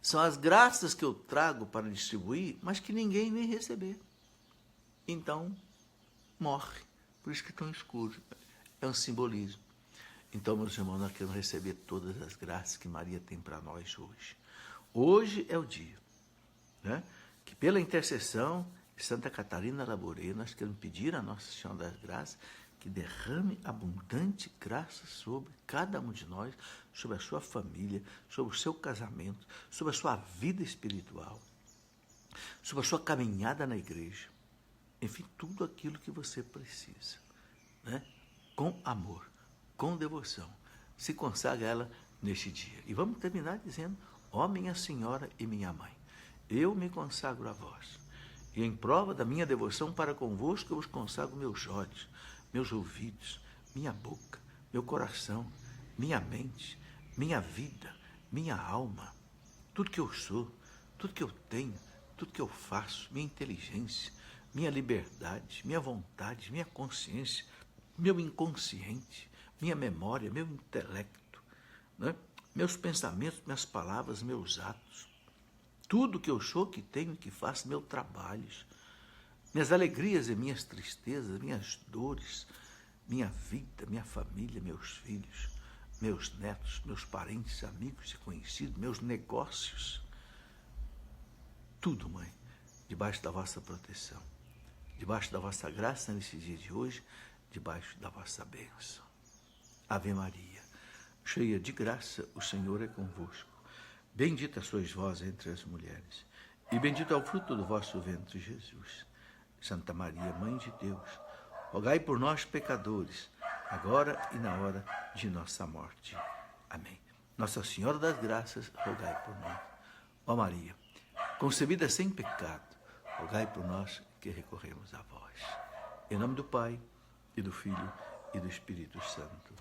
São as graças que eu trago para distribuir, mas que ninguém vem receber. Então, morre. Por isso que estão escuros. É um simbolismo. Então, meus irmãos, nós queremos receber todas as graças que Maria tem para nós hoje. Hoje é o dia, né, que pela intercessão de Santa Catarina Labouré, nós queremos pedir a Nossa Senhora das Graças que derrame abundante graça sobre cada um de nós, sobre a sua família, sobre o seu casamento, sobre a sua vida espiritual, sobre a sua caminhada na igreja. Enfim, tudo aquilo que você precisa, né? Com amor, com devoção. Se consagra a ela neste dia. E vamos terminar dizendo: ó minha Senhora e minha Mãe, eu me consagro a vós. E em prova da minha devoção para convosco, eu vos consagro meus olhos, meus ouvidos, minha boca, meu coração, minha mente, minha vida, minha alma, tudo que eu sou, tudo que eu tenho, tudo que eu faço, minha inteligência, minha liberdade, minha vontade, minha consciência, meu inconsciente, minha memória, meu intelecto, né? Meus pensamentos, minhas palavras, meus atos, tudo que eu sou, que tenho e que faço, meus trabalhos, minhas alegrias e minhas tristezas, minhas dores, minha vida, minha família, meus filhos, meus netos, meus parentes, amigos e conhecidos, meus negócios, tudo, Mãe, debaixo da vossa proteção, debaixo da vossa graça nesse dia de hoje, debaixo da vossa bênção. Ave Maria, cheia de graça, o Senhor é convosco. Bendita sois vós entre as mulheres, e bendito é o fruto do vosso ventre, Jesus. Santa Maria, Mãe de Deus, rogai por nós, pecadores, agora e na hora de nossa morte. Amém. Nossa Senhora das Graças, rogai por nós. Ó Maria, concebida sem pecado, rogai por nós que recorremos a vós. Em nome do Pai, e do Filho, e do Espírito Santo.